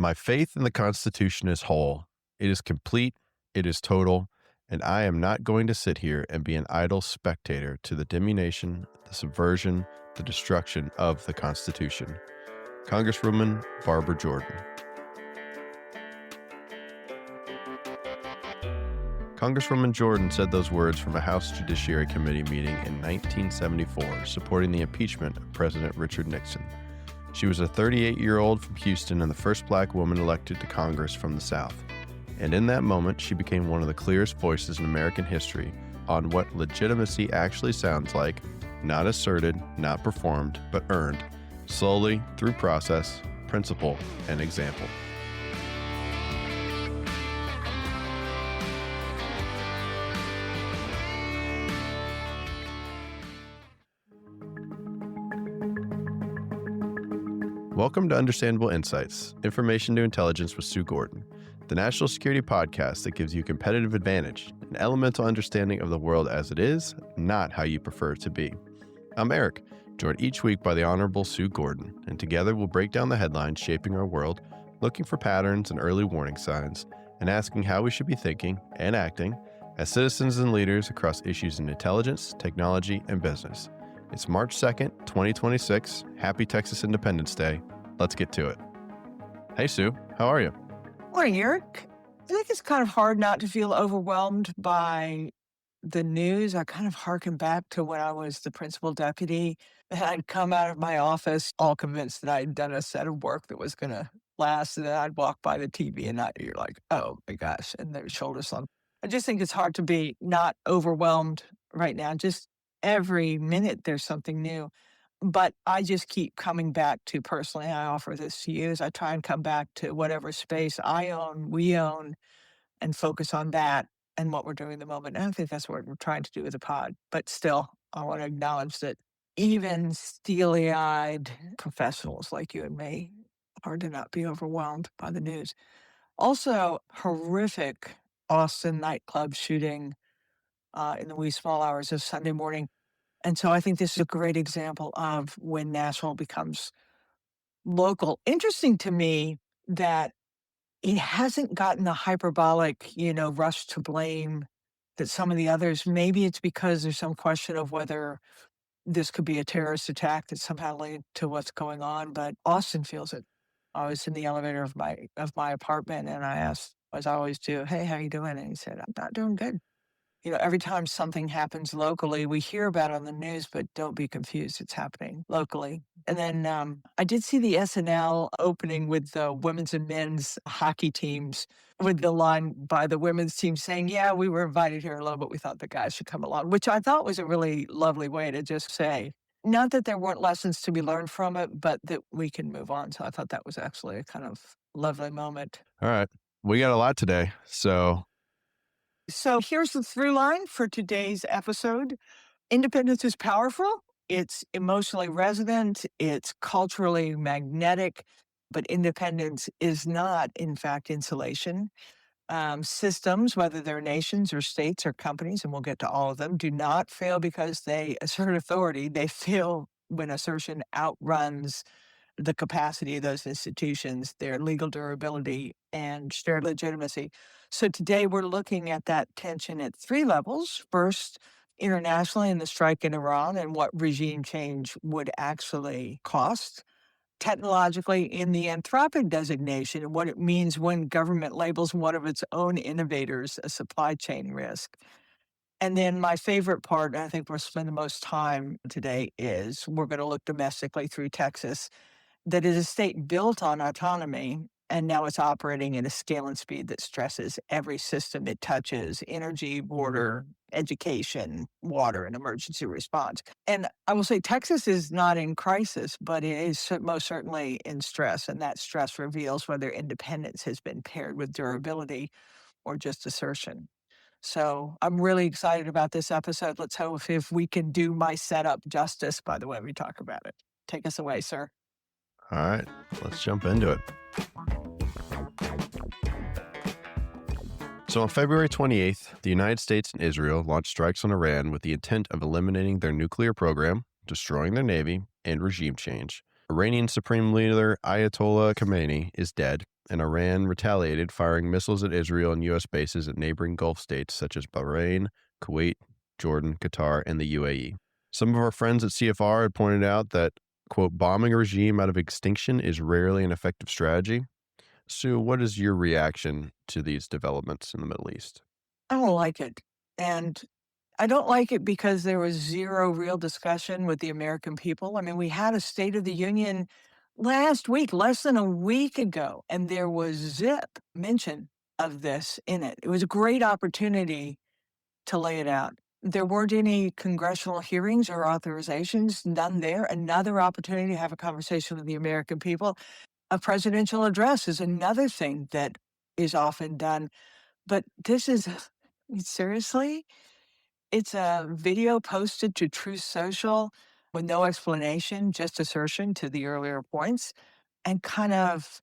My faith in the Constitution is whole. It is complete, it is total, and I am not going to sit here and be an idle spectator to the diminution, the subversion, the destruction of the Constitution. Congresswoman Barbara Jordan. Congresswoman Jordan said those words from a House Judiciary Committee meeting in 1974 supporting the impeachment of President Richard Nixon. She was a 38-year-old from Houston and the first black woman elected to Congress from the South. And in that moment, she became one of the clearest voices in American history on what legitimacy actually sounds like, not asserted, not performed, but earned, slowly through process, principle, and example. Welcome to Understandable Insights, Information to Intelligence with Sue Gordon, the national security podcast that gives you competitive advantage, an elemental understanding of the world as it is, not how you prefer it to be. I'm Eric, joined each week by the Honorable Sue Gordon, and together we'll break down the headlines shaping our world, looking for patterns and early warning signs, and asking how we should be thinking and acting as citizens and leaders across issues in intelligence, technology, and business. It's March 2nd, 2026. Happy Texas Independence Day. Let's get to it. Hey, Sue. How are you? Morning, Eric. I think it's kind of hard not to feel overwhelmed by the news. I kind of harken back to when I was the principal deputy. I'd come out of my office all convinced that I'd done a set of work that was going to last. And then I'd walk by the TV and you're like, oh my gosh, and their shoulders slump. I just think it's hard to be not overwhelmed right now. Just every minute there's something new. But I just keep coming back to, personally, I offer this to you, is I try and come back to whatever space I own, we own, and focus on that and what we're doing in the moment. And I think that's what we're trying to do with the pod. But still, I want to acknowledge that even steely-eyed professionals like you and me, hard to not be overwhelmed by the news. Also, horrific Austin nightclub shooting in the wee small hours of Sunday morning. And so I think this is a great example of when national becomes local. Interesting to me that it hasn't gotten the hyperbolic, rush to blame that some of the others. Maybe it's because there's some question of whether this could be a terrorist attack that somehow led to what's going on. But Austin feels it. I was in the elevator of my apartment and I asked, as I always do, hey, how you doing? And he said, I'm not doing good. Every time something happens locally, we hear about it on the news, but don't be confused. It's happening locally. And then I did see the SNL opening with the women's and men's hockey teams with the line by the women's team saying, yeah, we were invited here alone, but we thought the guys should come along, which I thought was a really lovely way to just say, not that there weren't lessons to be learned from it, but that we can move on. So I thought that was actually a kind of lovely moment. All right. We got a lot today, So here's the through line for today's episode. Independence is powerful. It's emotionally resonant. It's culturally magnetic. But independence is not, in fact, insulation. Systems, whether they're nations or states or companies, and we'll get to all of them, do not fail because they assert authority. They fail when assertion outruns the capacity of those institutions, their legal durability, and shared legitimacy. So today we're looking at that tension at three levels. First, internationally in the strike in Iran and what regime change would actually cost. Technologically in the Antrhopic designation and what it means when government labels one of its own innovators a supply chain risk. And then my favorite part, and I think we'll spend the most time today, is we're going to look domestically through Texas. That is a state built on autonomy, and now it's operating at a scale and speed that stresses every system it touches: energy, border, education, water, and emergency response. And I will say Texas is not in crisis, but it is most certainly in stress, and that stress reveals whether independence has been paired with durability or just assertion. So I'm really excited about this episode. Let's hope if we can do my setup justice by the way we talk about it. Take us away, sir. All right, let's jump into it. So on February 28th, the United States and Israel launched strikes on Iran with the intent of eliminating their nuclear program, destroying their navy, and regime change. Iranian Supreme Leader Ayatollah Khamenei is dead, and Iran retaliated, firing missiles at Israel and U.S. bases at neighboring Gulf states such as Bahrain, Kuwait, Jordan, Qatar, and the UAE. Some of our friends at CFR had pointed out that, quote, bombing a regime out of extinction is rarely an effective strategy. Sue, what is your reaction to these developments in the Middle East? I don't like it. And I don't like it because there was zero real discussion with the American people. I mean, we had a State of the Union last week, less than a week ago, and there was zip mention of this in it. It was a great opportunity to lay it out. There weren't any congressional hearings or authorizations, none there. Another opportunity to have a conversation with the American people. A presidential address is another thing that is often done. But this is seriously, it's a video posted to Truth Social with no explanation, just assertion to the earlier points, and kind of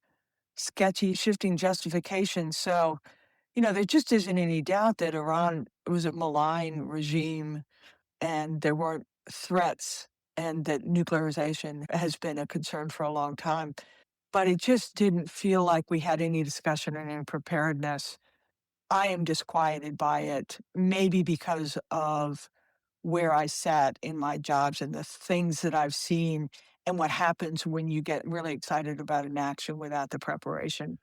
sketchy shifting justification. So, there just isn't any doubt that Iran was a malign regime and there weren't threats and that nuclearization has been a concern for a long time. But it just didn't feel like we had any discussion or any preparedness. I am disquieted by it, maybe because of where I sat in my jobs and the things that I've seen and what happens when you get really excited about an action without the preparation.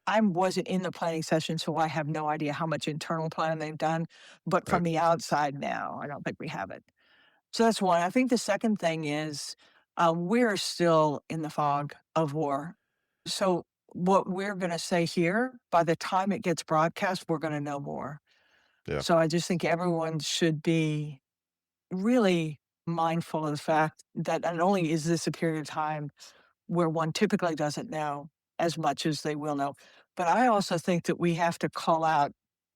I wasn't in the planning session, so I have no idea how much internal planning they've done. But Right. from the outside now, I don't think we have it. So that's one. I think the second thing is we're still in the fog of war. So what we're going to say here, by the time it gets broadcast, we're going to know more. Yeah. So I just think everyone should be really mindful of the fact that not only is this a period of time where one typically doesn't know as much as they will know, but I also think that we have to call out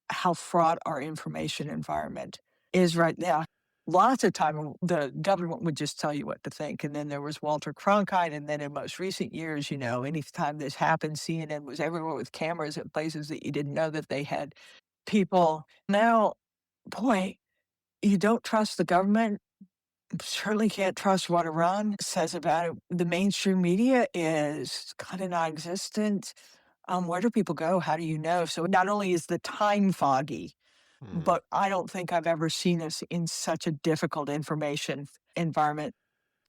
how fraught our information environment is right now. Lots of time, the government would just tell you what to think. And then there was Walter Cronkite. And then in most recent years, anytime this happened, CNN was everywhere with cameras at places that you didn't know that they had people. Now, boy, you don't trust the government. Certainly can't trust what Iran says about it. The mainstream media is kind of non existent. Where do people go? How do you know? So not only is the time foggy, Hmm. but I don't think I've ever seen us in such a difficult information environment.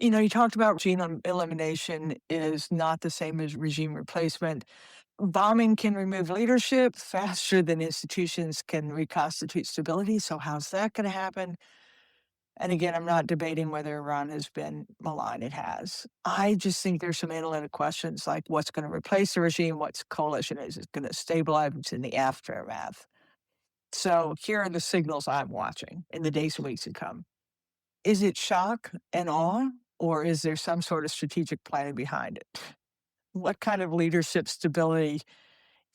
You talked about regime elimination is not the same as regime replacement. Bombing can remove leadership faster than institutions can reconstitute stability. So, how's that going to happen? And again, I'm not debating whether Iran has been malign. It has. I just think there's some analytic questions like what's going to replace the regime, what's coalition is it going to stabilize it's in the aftermath. So here are the signals I'm watching in the days and weeks to come. Is it shock and awe, or is there some sort of strategic planning behind it? What kind of leadership stability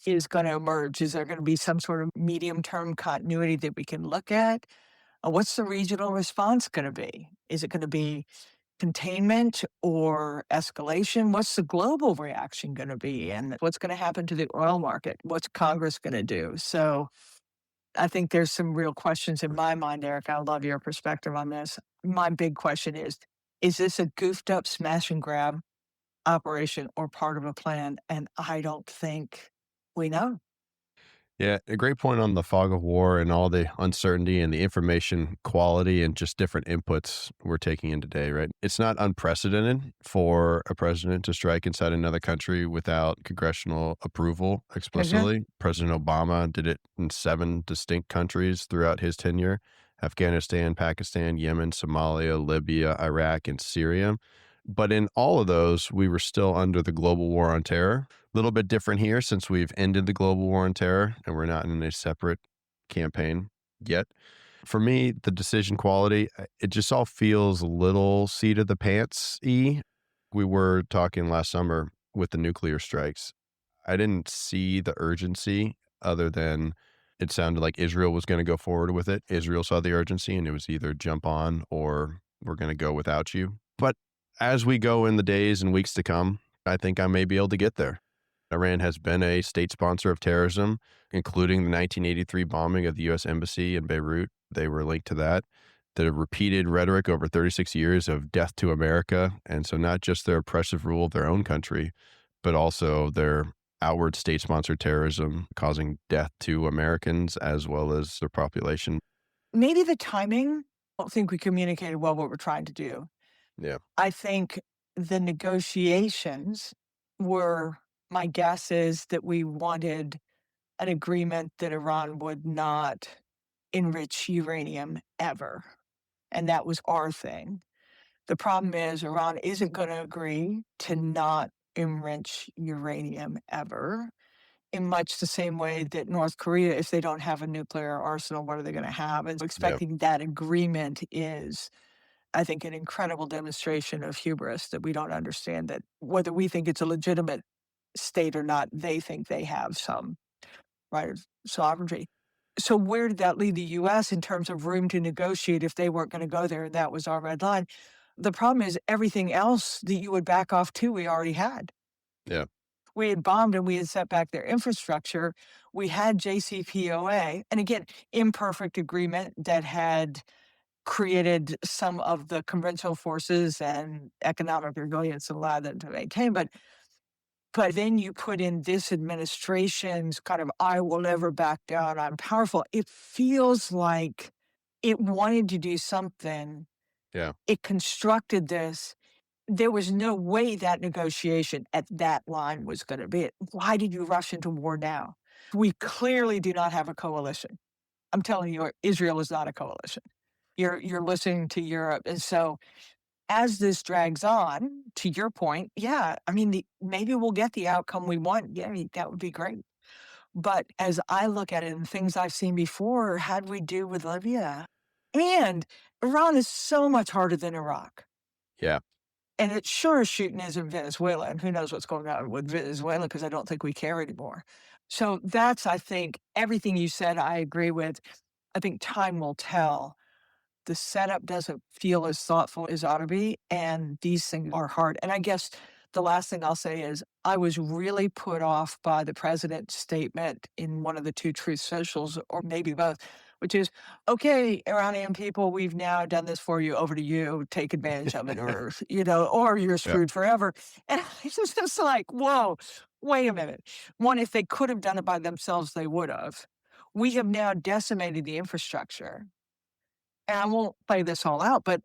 is going to emerge? Is there going to be some sort of medium term continuity that we can look at? What's the regional response going to be? Is it going to be containment or escalation? What's the global reaction going to be? And what's going to happen to the oil market? What's Congress going to do? So I think there's some real questions in my mind, Eric. I love your perspective on this. My big question is this a goofed up smash and grab operation or part of a plan? And I don't think we know. Yeah, a great point on the fog of war and all the uncertainty and the information quality and just different inputs we're taking in today, right? It's not unprecedented for a president to strike inside another country without congressional approval Okay. explicitly. President Obama did it in 7 distinct countries throughout his tenure: Afghanistan, Pakistan, Yemen, Somalia, Libya, Iraq, and Syria. But in all of those, we were still under the global war on terror. A little bit different here since we've ended the global war on terror and we're not in a separate campaign yet. For me, the decision quality, it just all feels a little seat of the pants y. We were talking last summer with the nuclear strikes. I didn't see the urgency other than it sounded like Israel was going to go forward with it. Israel saw the urgency and it was either jump on or we're going to go without you. But as we go in the days and weeks to come, I think I may be able to get there. Iran has been a state sponsor of terrorism, including the 1983 bombing of the U.S. Embassy in Beirut. They were linked to that. the repeated rhetoric over 36 years of death to America. And so not just their oppressive rule of their own country, but also their outward state-sponsored terrorism causing death to Americans as well as their population. Maybe the timing, I don't think we communicated well what we're trying to do. Yeah. I think the negotiations were, my guess is that we wanted an agreement that Iran would not enrich uranium ever. And that was our thing. The problem is Iran isn't going to agree to not enrich uranium ever, in much the same way that North Korea, if they don't have a nuclear arsenal, what are they going to have? And so Yeah. expecting that agreement is, I think, an incredible demonstration of hubris, that we don't understand that whether we think it's a legitimate state or not, they think they have some right of sovereignty. So where did that leave the U.S. in terms of room to negotiate if they weren't going to go there and that was our red line? The problem is everything else that you would back off to, we already had. Yeah. We had bombed and we had set back their infrastructure. We had JCPOA, and again, imperfect agreement that had created some of the conventional forces and economic resilience and allowed them to maintain. But then you put in this administration's kind of, I will never back down, I'm powerful. It feels like it wanted to do something. Yeah. It constructed this. There was no way that negotiation at that line was going to be it. Why did you rush into war now? We clearly do not have a coalition. I'm telling you, Israel is not a coalition. You're listening to Europe. And so as this drags on, to your point, yeah, I mean, maybe we'll get the outcome we want. Yeah, that would be great. But as I look at it and things I've seen before, how'd we do with Libya? And Iran is so much harder than Iraq. Yeah. And it sure as shooting is in Venezuela. And who knows what's going on with Venezuela, because I don't think we care anymore. So that's, I think, everything you said, I agree with. I think time will tell. The setup doesn't feel as thoughtful as it ought to be, and these things are hard. And I guess the last thing I'll say is I was really put off by the president's statement in one of the two truth socials, or maybe both, which is, okay, Iranian people, we've now done this for you, over to you, take advantage of it, or, or you're Yeah. screwed forever. And it's just like, whoa, wait a minute. One, if they could have done it by themselves, they would have. We have now decimated the infrastructure. And I won't play this all out, but,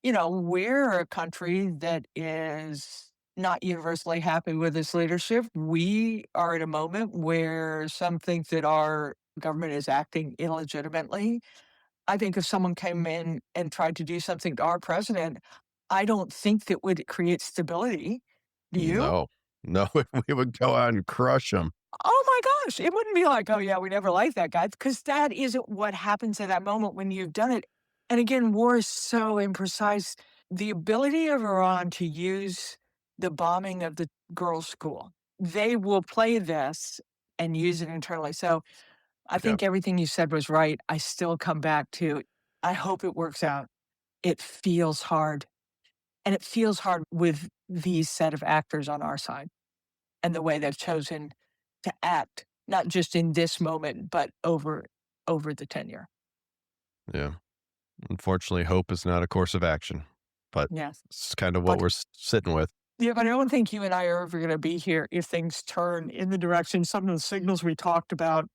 we're a country that is not universally happy with its leadership. We are at a moment where some think that our government is acting illegitimately. I think if someone came in and tried to do something to our president, I don't think that would create stability. Do you? No, we would go out and crush them. Oh my gosh, it wouldn't be like, "Oh, yeah, we never liked that guy," because that isn't what happens at that moment when you've done it. And again, war is so imprecise. The ability of Iran to use the bombing of the girls' school, they will play this and use it internally. So I Yeah. think everything you said was right. I still come back to, I hope it works out. It feels hard, and it feels hard with these set of actors on our side and the way they've chosen to act, not just in this moment, but over the tenure. Yeah. Unfortunately, hope is not a course of action, but Yes. it's kind of what But we're sitting with. yeah, but I don't think you and I are ever going to be here if things turn in the direction, some of the signals we talked about,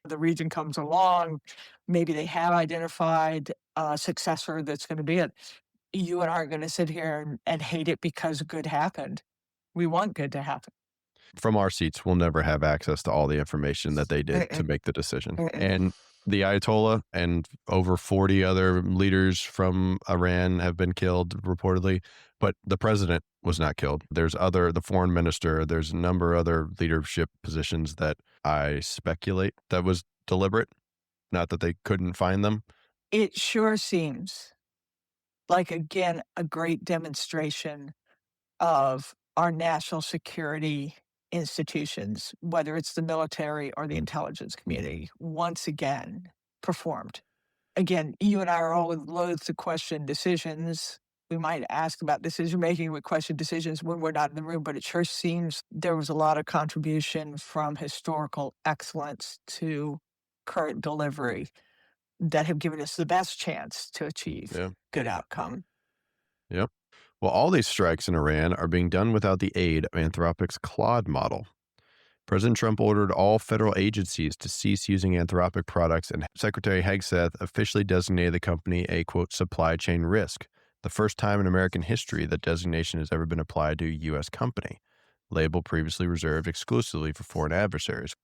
the region comes along, maybe they have identified a successor that's going to be it. You and I are going to sit here and hate it because good happened. We want good to happen. From our seats, we'll never have access to all the information that they did to Mm-mm. make the decision. Mm-mm. And the Ayatollah and over 40 other leaders from Iran have been killed reportedly, but the president was not killed. The foreign minister, there's a number of other leadership positions that I speculate that was deliberate, not that they couldn't find them. It sure seems like, again, a great demonstration of our national security institutions, whether it's the military or the intelligence community, once again performed. Again, you and I are all loath to question decisions. We might ask about decision making, we question decisions when we're not in the room, but it sure seems there was a lot of contribution from historical excellence to current delivery that have given us the best chance to achieve Yeah. good outcome. Yep. Well, all these strikes in Iran are being done without the aid of Anthropic's Claude model. President Trump ordered all federal agencies to cease using Anthropic products, and Secretary Hegseth officially designated the company a, quote, supply chain risk, the first time in American history that designation has ever been applied to a U.S. company, label previously reserved exclusively for foreign adversaries.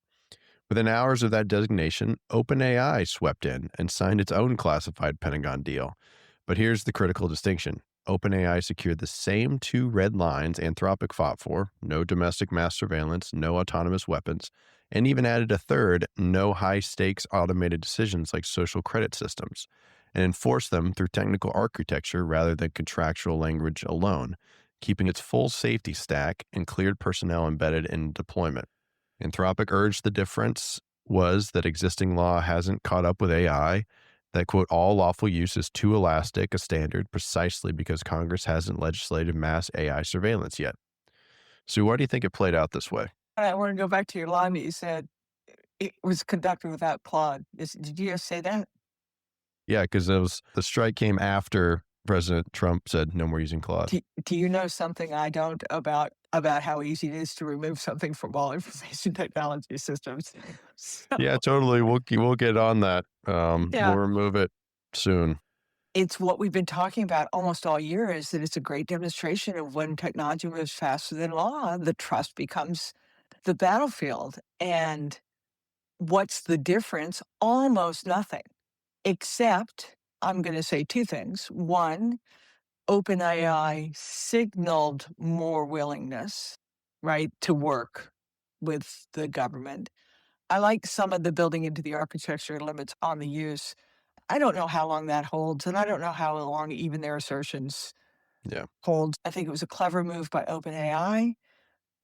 Within hours of that designation, OpenAI swept in and signed its own classified Pentagon deal. But here's the critical distinction. OpenAI secured the same two red lines Anthropic fought for, no domestic mass surveillance, no autonomous weapons, and even added a third, no high-stakes automated decisions like social credit systems, and enforced them through technical architecture rather than contractual language alone, keeping its full safety stack and cleared personnel embedded in deployment. Anthropic urged the difference was that existing law hasn't caught up with AI, that, quote, all lawful use is too elastic a standard precisely because Congress hasn't legislated mass AI surveillance yet. So why do you think it played out this way? I want to go back to your line that you said it was conducted without Claude. Did you just say that? Yeah, because the strike came after President Trump said no more using Claude. Do you know something I don't about how easy it is to remove something from all information technology systems? So, Yeah, totally. We'll get on that. yeah, We'll remove it soon. it's what we've been talking about almost all year is that it's a great demonstration of when technology moves faster than law, the trust becomes the battlefield. And what's the difference? Almost nothing, except I'm going to say two things. One, OpenAI signaled more willingness, right, to work with the government. I like some of the building into the architecture limits on the use. I don't know how long that holds, and I don't know how long even their assertions Yeah. hold. I think it was a clever move by OpenAI.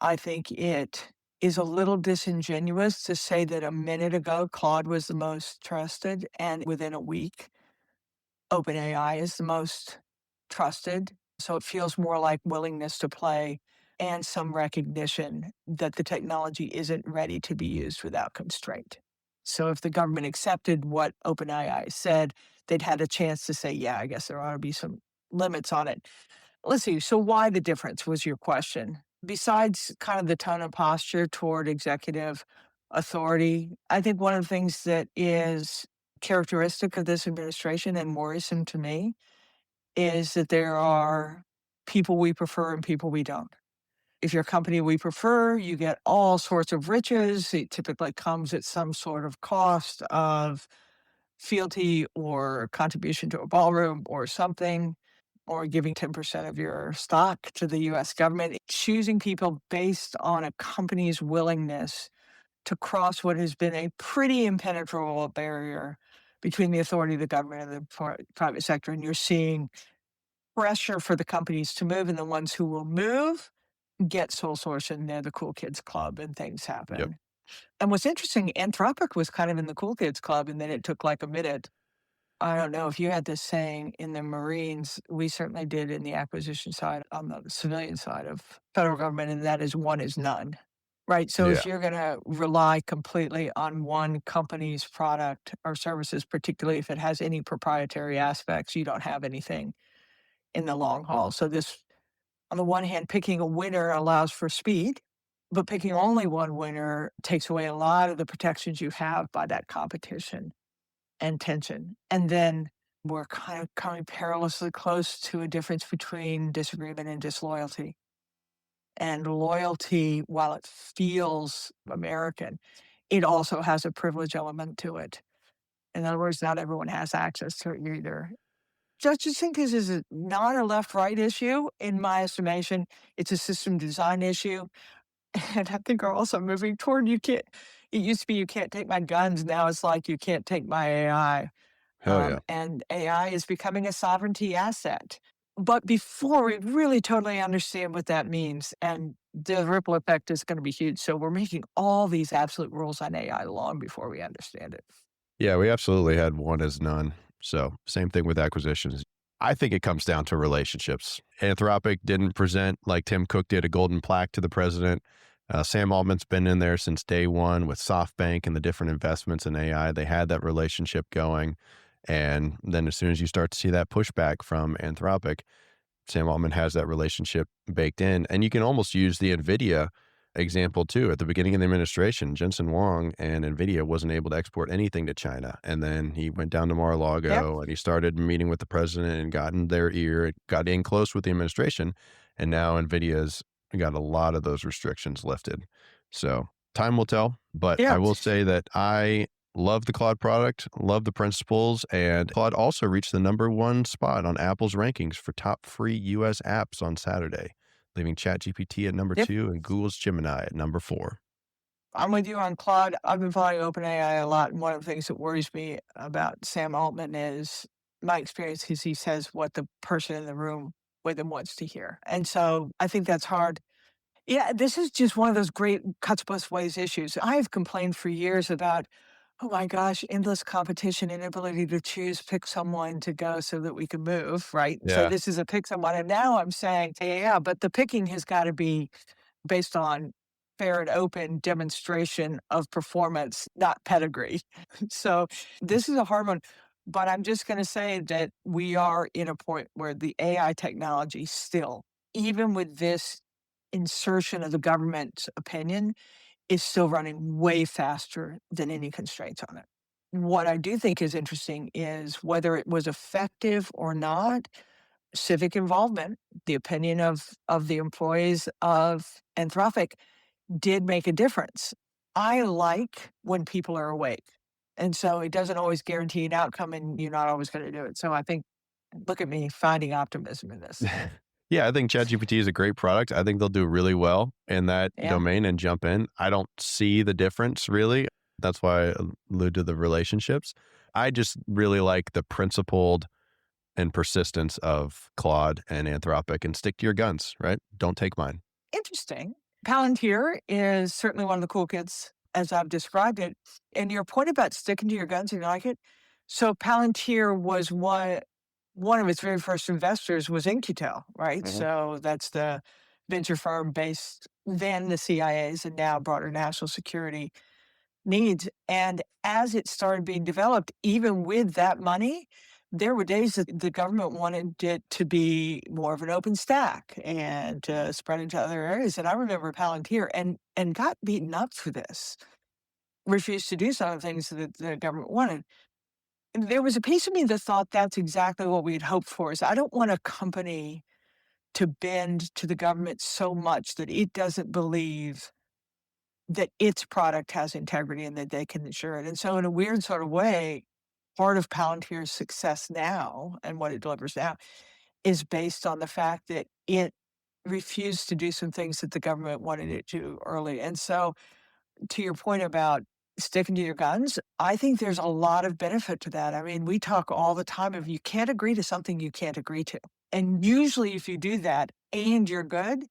I think it is a little disingenuous to say that a minute ago Claude was the most trusted, and within a week OpenAI is the most trusted. So it feels more like willingness to play and some recognition that the technology isn't ready to be used without constraint. So if the government accepted what OpenAI said, they'd had a chance to say, yeah, I guess there ought to be some limits on it. Let's see. So why the difference was your question? Besides kind of the tone and posture toward executive authority, I think one of the things that is characteristic of this administration and worrisome to me is that there are people we prefer and people we don't. If you're a company we prefer, you get all sorts of riches. It typically comes at some sort of cost of fealty or contribution to a ballroom or something, or giving 10% of your stock to the US government. Choosing people based on a company's willingness to cross what has been a pretty impenetrable barrier between the authority of the government and the private sector. And you're seeing pressure for the companies to move, and the ones who will move get sole source, and they're the cool kids club, and things happen. Yep. And what's interesting, Anthropic was kind of in the cool kids club, and then it took like a minute. I don't know if you had this saying in the Marines, we certainly did in the acquisition side, on the civilian side of federal government, and that is one is none. Right. So if Yeah. you're going to rely completely on one company's product or services, particularly if it has any proprietary aspects, you don't have anything in the long haul. So this, on the one hand, picking a winner allows for speed, but picking only one winner takes away a lot of the protections you have by that competition and tension. And then we're kind of coming perilously close to a difference between disagreement and disloyalty. And loyalty, while it feels American, it also has a privilege element to it. In other words, not everyone has access to it either. Just think this is not a left-right issue, in my estimation. It's a system design issue. And I think we're also moving toward it used to be you can't take my guns. Now it's like you can't take my AI. Hell yeah. And AI is becoming a sovereignty asset. But before we really totally understand what that means, and the ripple effect is going to be huge. So we're making all these absolute rules on AI long before we understand it. Yeah, we absolutely had one as none. So same thing with acquisitions. I think it comes down to relationships. Anthropic didn't present, like Tim Cook did, a golden plaque to the president. Sam Altman's been in there since day one with SoftBank and the different investments in AI. They had that relationship going. And then as soon as you start to see that pushback from Anthropic, Sam Altman has that relationship baked in. And you can almost use the NVIDIA example too. At the beginning of the administration, Jensen Huang and NVIDIA wasn't able to export anything to China. And then he went down to Yep. Mar-a-Lago and he started meeting with the president and got in their ear, got in close with the administration. And now NVIDIA's got a lot of those restrictions lifted. So time will tell. But I Yeah. will say that I love the Claude product, love the principles, and Claude also reached the #1 spot on Apple's rankings for top free US apps on Saturday, leaving ChatGPT at number Yep. 2 and Google's Gemini at number 4. I'm with you on Claude. I've been following OpenAI a lot, and one of the things that worries me about Sam Altman is my experience is he says what the person in the room with him wants to hear. And so I think that's hard. Yeah, this is just one of those great cuts both ways issues. I have complained for years about, oh my gosh, endless competition, inability to choose, pick someone to go so that we can move, right? So Yeah. this is a pick someone. And now I'm saying, yeah, but the picking has got to be based on fair and open demonstration of performance, not pedigree. So this is a hard one. But I'm just going to say that we are in a point where the AI technology still, even with this insertion of the government's opinion, is still running way faster than any constraints on it. What I do think is interesting is whether it was effective or not, civic involvement, the opinion of the employees of Anthropic did make a difference. I like when people are awake. And so it doesn't always guarantee an outcome and you're not always going to do it. So I think, look at me finding optimism in this. Yeah, I think ChatGPT is a great product. I think they'll do really well in that Yeah. domain and jump in. I don't see the difference really. That's why I allude to the relationships. I just really like the principled and persistence of Claude and Anthropic, and stick to your guns, right? Don't take mine. Interesting. Palantir is certainly one of the cool kids as I've described it. And your point about sticking to your guns, you like it. So Palantir was one of its very first investors was Incutel, right? Mhm. So that's the venture firm based then the CIA's and now broader national security needs. And as it started being developed, even with that money, there were days that the government wanted it to be more of an open stack and spread into other areas. And I remember Palantir and got beaten up for this, refused to do some of the things that the government wanted. And there was a piece of me that thought that's exactly what we had hoped for. Is I don't want a company to bend to the government so much that it doesn't believe that its product has integrity and that they can ensure it. And so in a weird sort of way, part of Palantir's success now and what it delivers now is based on the fact that it refused to do some things that the government wanted it to early. And so to your point about sticking to your guns, I think there's a lot of benefit to that. I mean, we talk all the time of you can't agree to something you can't agree to. And usually if you do that and you're good,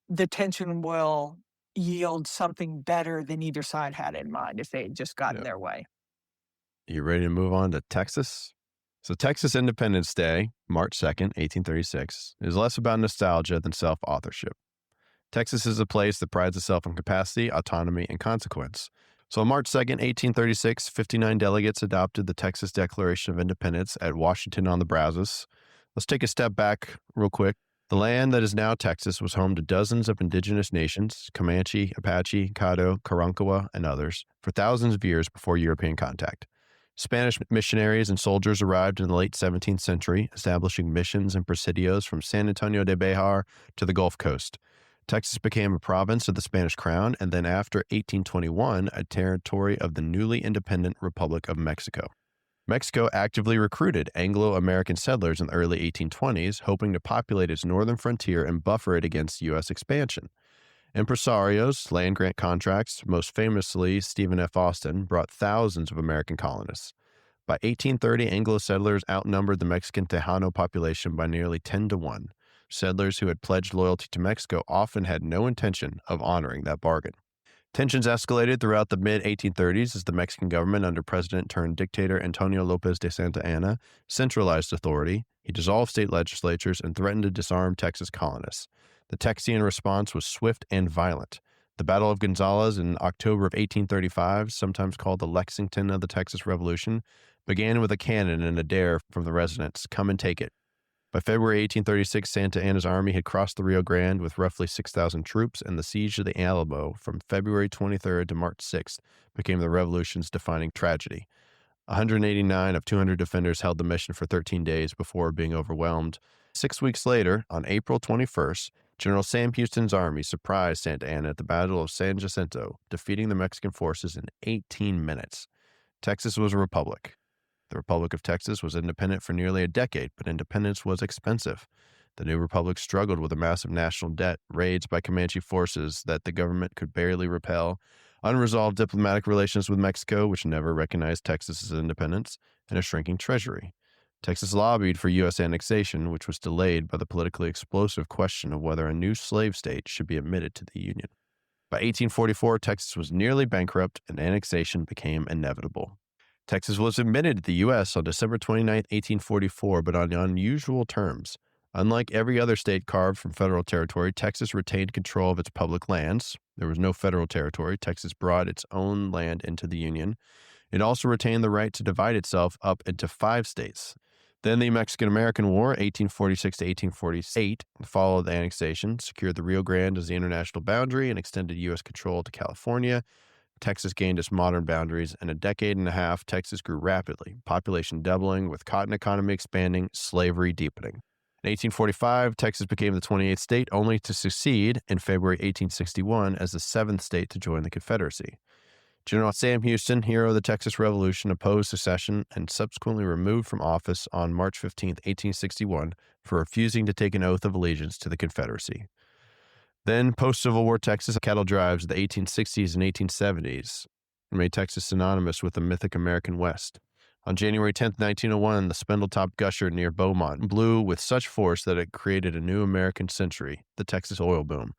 the tension will yield something better than either side had in mind if they had just gotten Yeah. their way. You ready to move on to Texas? So Texas Independence Day, March 2nd, 1836, is less about nostalgia than self-authorship. Texas is a place that prides itself on capacity, autonomy, and consequence. So on March 2nd, 1836, 59 delegates adopted the Texas Declaration of Independence at Washington on the Brazos. Let's take a step back real quick. The land that is now Texas was home to dozens of indigenous nations, Comanche, Apache, Caddo, Karankawa, and others, for thousands of years before European contact. Spanish missionaries and soldiers arrived in the late 17th century, establishing missions and presidios from San Antonio de Bejar to the Gulf Coast. Texas became a province of the Spanish crown, and then after 1821, a territory of the newly independent Republic of Mexico. Mexico actively recruited Anglo-American settlers in the early 1820s, hoping to populate its northern frontier and buffer it against U.S. expansion. Impresarios, land grant contracts, most famously Stephen F. Austin, brought thousands of American colonists. By 1830, Anglo settlers outnumbered the Mexican Tejano population by nearly 10 to 1. Settlers who had pledged loyalty to Mexico often had no intention of honoring that bargain. Tensions escalated throughout the mid-1830s as the Mexican government under president-turned-dictator Antonio Lopez de Santa Anna centralized authority. He dissolved state legislatures and threatened to disarm Texas colonists. The Texian response was swift and violent. The Battle of Gonzales in October of 1835, sometimes called the Lexington of the Texas Revolution, began with a cannon and a dare from the residents, "Come and take it." By February 1836, Santa Anna's army had crossed the Rio Grande with roughly 6,000 troops, and the siege of the Alamo from February 23rd to March 6th became the Revolution's defining tragedy. 189 of 200 defenders held the mission for 13 days before being overwhelmed. 6 weeks later, on April 21st, General Sam Houston's army surprised Santa Anna at the Battle of San Jacinto, defeating the Mexican forces in 18 minutes. Texas was a republic. The Republic of Texas was independent for nearly a decade, but independence was expensive. The new republic struggled with a massive national debt, raids by Comanche forces that the government could barely repel, unresolved diplomatic relations with Mexico, which never recognized Texas's independence, and a shrinking treasury. Texas lobbied for U.S. annexation, which was delayed by the politically explosive question of whether a new slave state should be admitted to the Union. By 1844, Texas was nearly bankrupt, and annexation became inevitable. Texas was admitted to the U.S. on December 29, 1844, but on unusual terms. Unlike every other state carved from federal territory, Texas retained control of its public lands. There was no federal territory. Texas brought its own land into the Union. It also retained the right to divide itself up into 5 states. Then the Mexican-American War, 1846 to 1848, followed the annexation, secured the Rio Grande as the international boundary, and extended U.S. control to California. Texas gained its modern boundaries. In a decade and a half, Texas grew rapidly, population doubling, with cotton economy expanding, slavery deepening. In 1845, Texas became the 28th state, only to succeed in February 1861 as the 7th state to join the Confederacy. General Sam Houston, hero of the Texas Revolution, opposed secession and subsequently removed from office on March 15, 1861, for refusing to take an oath of allegiance to the Confederacy. Then, post-Civil War Texas cattle drives of the 1860s and 1870s made Texas synonymous with the mythic American West. On January 10, 1901, the Spindletop Gusher near Beaumont blew with such force that it created a new American century, the Texas oil boom.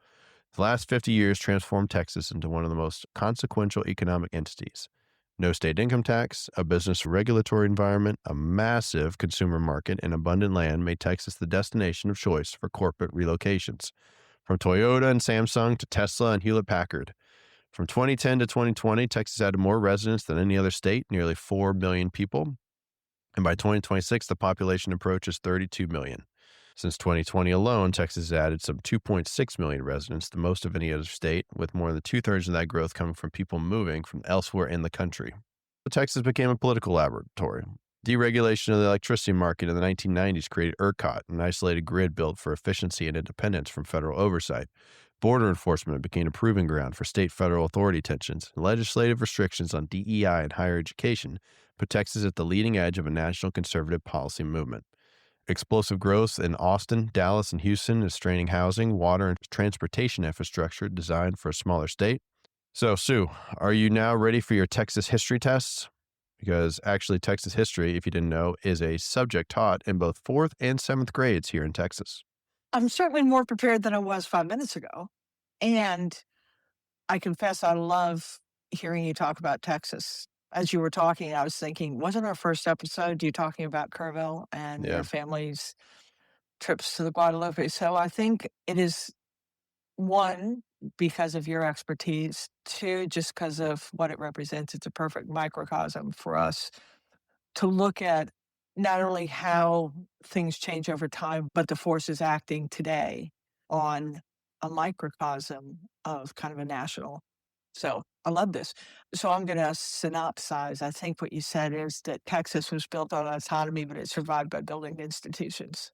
The last 50 years transformed Texas into one of the most consequential economic entities. No state income tax, a business regulatory environment, a massive consumer market, and abundant land made Texas the destination of choice for corporate relocations. From Toyota and Samsung to Tesla and Hewlett-Packard. From 2010 to 2020, Texas added more residents than any other state, nearly 4 million people. And by 2026, the population approaches 32 million. Since 2020 alone, Texas has added some 2.6 million residents, the most of any other state, with more than 2/3 of that growth coming from people moving from elsewhere in the country. Texas became a political laboratory. Deregulation of the electricity market in the 1990s created ERCOT, an isolated grid built for efficiency and independence from federal oversight. Border enforcement became a proving ground for state-federal authority tensions. Legislative restrictions on DEI and higher education put Texas at the leading edge of a national conservative policy movement. Explosive growth in Austin, Dallas, and Houston is straining housing, water, and transportation infrastructure designed for a smaller state. So, Sue, are you now ready for your Texas history tests? Because actually, Texas history, if you didn't know, is a subject taught in both 4th and 7th grades here in Texas. I'm certainly more prepared than I was 5 minutes ago. And I confess I love hearing you talk about Texas. As you were talking, I was thinking, wasn't our first episode you talking about Kerrville and Yeah. your family's trips to the Guadalupe? So I think it is, one, because of your expertise, two, just because of what it represents. It's a perfect microcosm for us to look at not only how things change over time, but the forces acting today on a microcosm of kind of a national. So I love this. So I'm going to synopsize. I think what you said is that Texas was built on autonomy, but it survived by building institutions,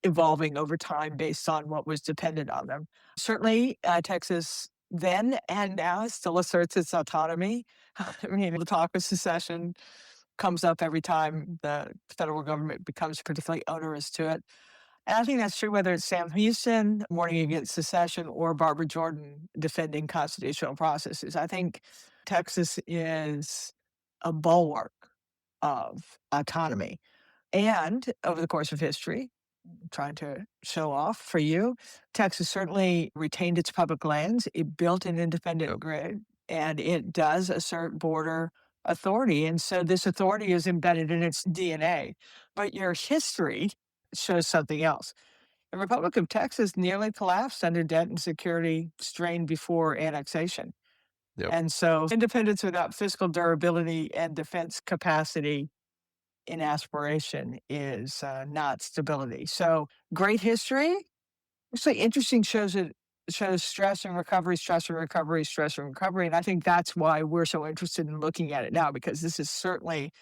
evolving over time based on what was dependent on them. Certainly, Texas then and now still asserts its autonomy. I mean, the talk of secession comes up every time the federal government becomes particularly onerous to it. And I think that's true whether it's Sam Houston warning against secession or Barbara Jordan defending constitutional processes. I think Texas is a bulwark of autonomy. And over the course of history, trying to show off for you, Texas certainly retained its public lands. It built an independent grid, and it does assert border authority. And so this authority is embedded in its DNA. But your history shows something else. The Republic of Texas nearly collapsed under debt and security strain before annexation. Yep. And so independence without fiscal durability and defense capacity in aspiration is not stability. So great history. Actually, interesting shows stress and recovery, stress and recovery, stress and recovery. And I think that's why we're so interested in looking at it now, because this is certainly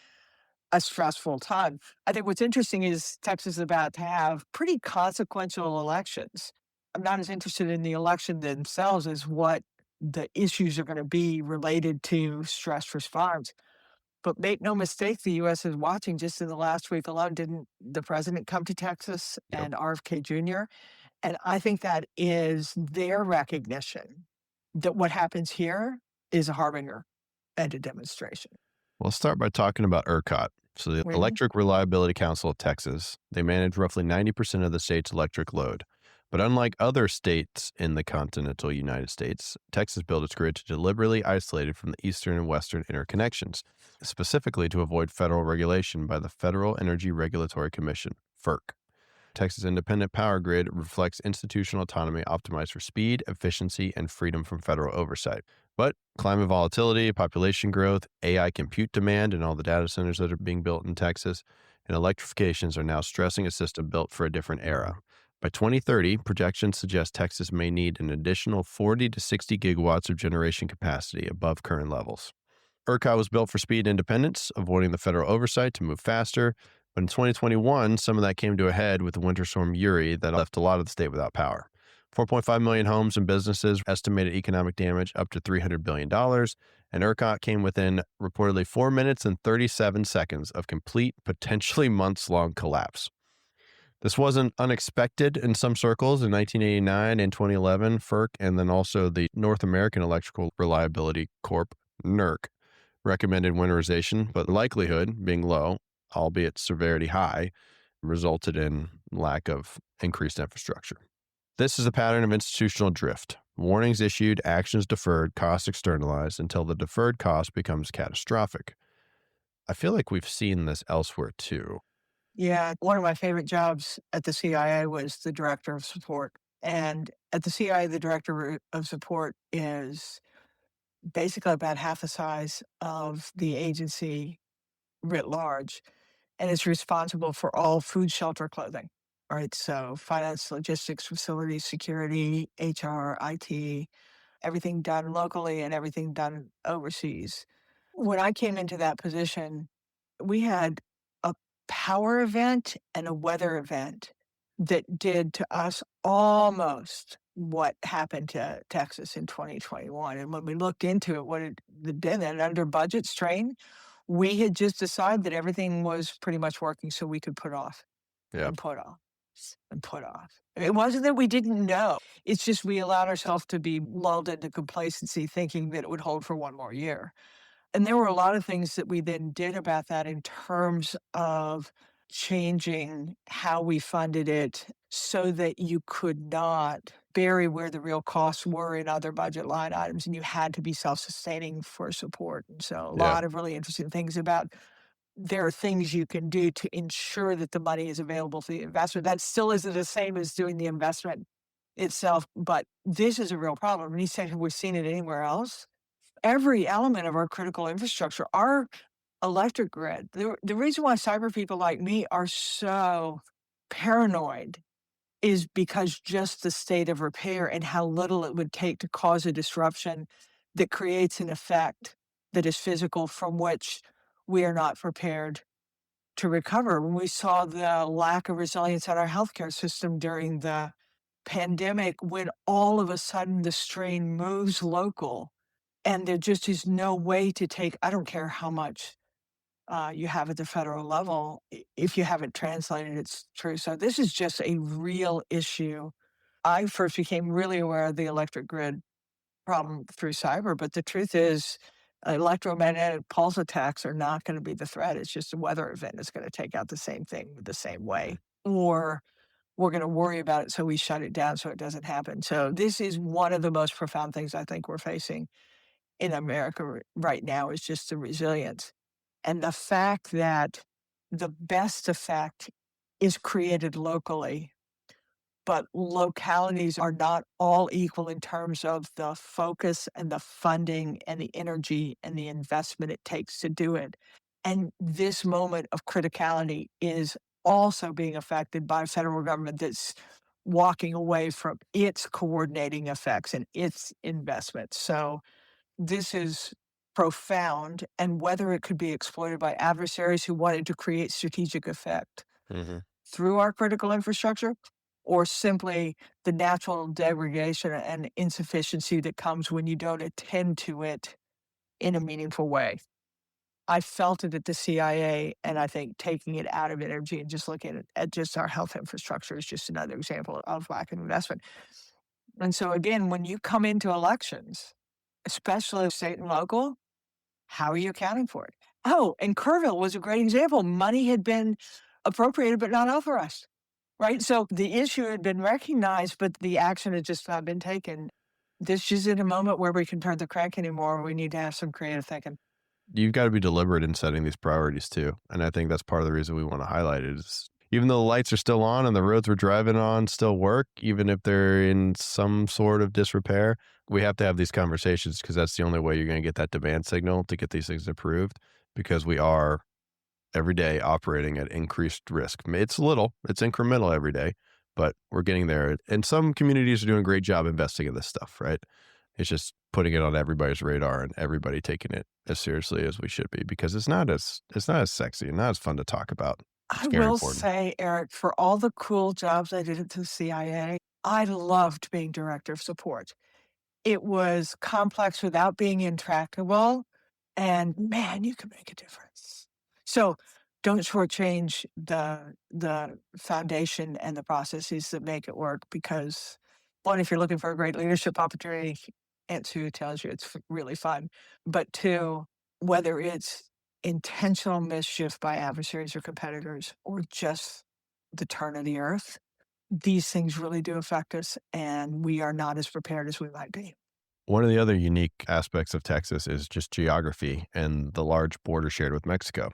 a stressful time. I think what's interesting is Texas is about to have pretty consequential elections. I'm not as interested in the election themselves as what the issues are going to be related to stress response. But make no mistake, the U.S. is watching. Just in the last week alone, didn't the president come to Texas Yep. and RFK Jr.? And I think that is their recognition that what happens here is a harbinger and a demonstration. We'll start by talking about ERCOT. So, the Really? Electric Reliability Council of Texas, they manage roughly 90% of the state's electric load. But unlike other states in the continental United States, Texas built its grid to deliberately isolate it from the eastern and western interconnections, specifically to avoid federal regulation by the Federal Energy Regulatory Commission, FERC. Texas' independent power grid reflects institutional autonomy optimized for speed, efficiency, and freedom from federal oversight. But climate volatility, population growth, AI compute demand, and all the data centers that are being built in Texas, and electrifications are now stressing a system built for a different era. By 2030, projections suggest Texas may need an additional 40 to 60 gigawatts of generation capacity above current levels. ERCOT was built for speed and independence, avoiding the federal oversight to move faster. But in 2021, some of that came to a head with the Winter Storm Uri that left a lot of the state without power. 4.5 million homes and businesses, estimated economic damage up to $300 billion, and ERCOT came within reportedly 4 minutes and 37 seconds of complete, potentially months-long collapse. This wasn't unexpected in some circles. In 1989 and 2011, FERC and then also the North American Electrical Reliability Corp, NERC, recommended winterization, but likelihood being low, albeit severity high, resulted in lack of increased infrastructure. This is a pattern of institutional drift. Warnings issued, actions deferred, costs externalized until the deferred cost becomes catastrophic. I feel like we've seen this elsewhere too. Yeah. One of my favorite jobs at the CIA was the director of support. And at the CIA, the director of support is basically about half the size of the agency writ large, and it's responsible for all food, shelter, clothing. All right. So finance, logistics, facilities, security, HR, IT, everything done locally and everything done overseas. When I came into that position, we had a power event and a weather event that did to us almost what happened to Texas in 2021. And when we looked into it, what it had been, and under budget strain, we had just decided that everything was pretty much working so we could put off Yeah. and put off and put off. It wasn't that we didn't know. It's just we allowed ourselves to be lulled into complacency thinking that it would hold for one more year. And there were a lot of things that we then did about that in terms of changing how we funded it so that you could not bury where the real costs were in other budget line items and you had to be self-sustaining for support. And so a Yeah. lot of really interesting things about there are things you can do to ensure that the money is available for the investment. That still isn't the same as doing the investment itself, but this is a real problem. And you say we've seen it anywhere else. Every element of our critical infrastructure, our electric grid, the reason why cyber people like me are so paranoid is because just the state of repair and how little it would take to cause a disruption that creates an effect that is physical from which we are not prepared to recover. When we saw the lack of resilience in our healthcare system during the pandemic, when all of a sudden the strain moves local and there just is no way to take, I don't care how much you have at the federal level, if you haven't translated, it's true. So this is just a real issue. I first became really aware of the electric grid problem through cyber, but the truth is electromagnetic pulse attacks are not going to be the threat. It's just a weather event that's going to take out the same thing the same way. Or we're going to worry about it, so we shut it down so it doesn't happen. So this is one of the most profound things I think we're facing in America right now is just the resilience. And the fact that the best effect is created locally but localities are not all equal in terms of the focus and the funding and the energy and the investment it takes to do it. And this moment of criticality is also being affected by a federal government that's walking away from its coordinating effects and its investments. So this is profound, and whether it could be exploited by adversaries who wanted to create strategic effect Hmm. through our critical infrastructure, or simply the natural degradation and insufficiency that comes when you don't attend to it in a meaningful way. I felt it at the CIA, and I think taking it out of energy and just looking at just our health infrastructure is just another example of lack of investment. And so, again, when you come into elections, especially state and local, how are you accounting for it? Oh, and Kerrville was a great example. Money had been appropriated but not authorized, right? So the issue had been recognized, but the action had just not been taken. This isn't a moment where we can turn the crank anymore. We need to have some creative thinking. You've got to be deliberate in setting these priorities too. And I think that's part of the reason we want to highlight it is even though the lights are still on and the roads we're driving on still work, even if they're in some sort of disrepair, we have to have these conversations because that's the only way you're going to get that demand signal to get these things approved because we are every day operating at increased risk. It's little, it's incremental every day, but we're getting there. And some communities are doing a great job investing in this stuff, right? It's just putting it on everybody's radar and everybody taking it as seriously as we should be because it's not as sexy and not as fun to talk about. I It's very will important. say, Eric, for all the cool jobs I did at the CIA, I loved being director of support. It was complex without being intractable, and man, you can make a difference. So don't shortchange the foundation and the processes that make it work because one, if you're looking for a great leadership opportunity, Aunt Sue tells you it's really fun. But two, whether it's intentional mischief by adversaries or competitors or just the turn of the earth, these things really do affect us, and we are not as prepared as we might be. One of the other unique aspects of Texas is just geography and the large border shared with Mexico.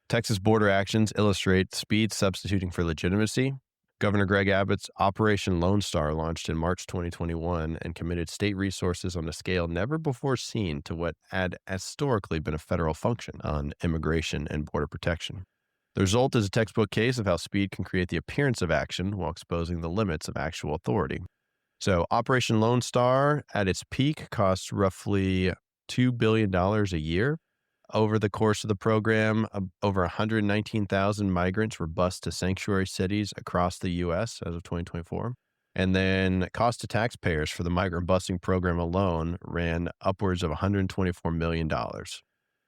Texas border actions illustrate speed substituting for legitimacy. Governor Greg Abbott's Operation Lone Star launched in March 2021 and committed state resources on a scale never before seen to what had historically been a federal function on immigration and border protection. The result is a textbook case of how speed can create the appearance of action while exposing the limits of actual authority. So, Operation Lone Star at its peak cost roughly $2 billion a year. Over the course of the program, over 119,000 migrants were bused to sanctuary cities across the U.S. as of 2024. And then cost to taxpayers for the migrant busing program alone ran upwards of $124 million.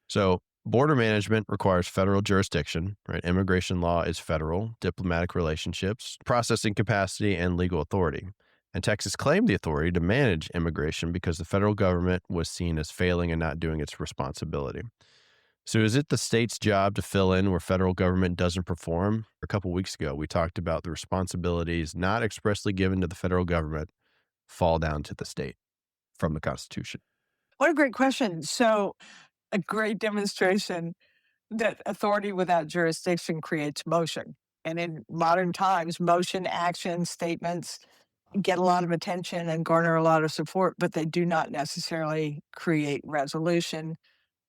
So border management requires federal jurisdiction, right? Immigration law is federal, diplomatic relationships, processing capacity, and legal authority. And Texas claimed the authority to manage immigration because the federal government was seen as failing and not doing its responsibility. So is it the state's job to fill in where federal government doesn't perform? A couple weeks ago, we talked about the responsibilities not expressly given to the federal government fall down to the state from the Constitution. What a great question. So, a great demonstration that authority without jurisdiction creates motion. And in modern times, motion, action, statements get a lot of attention and garner a lot of support, but they do not necessarily create resolution.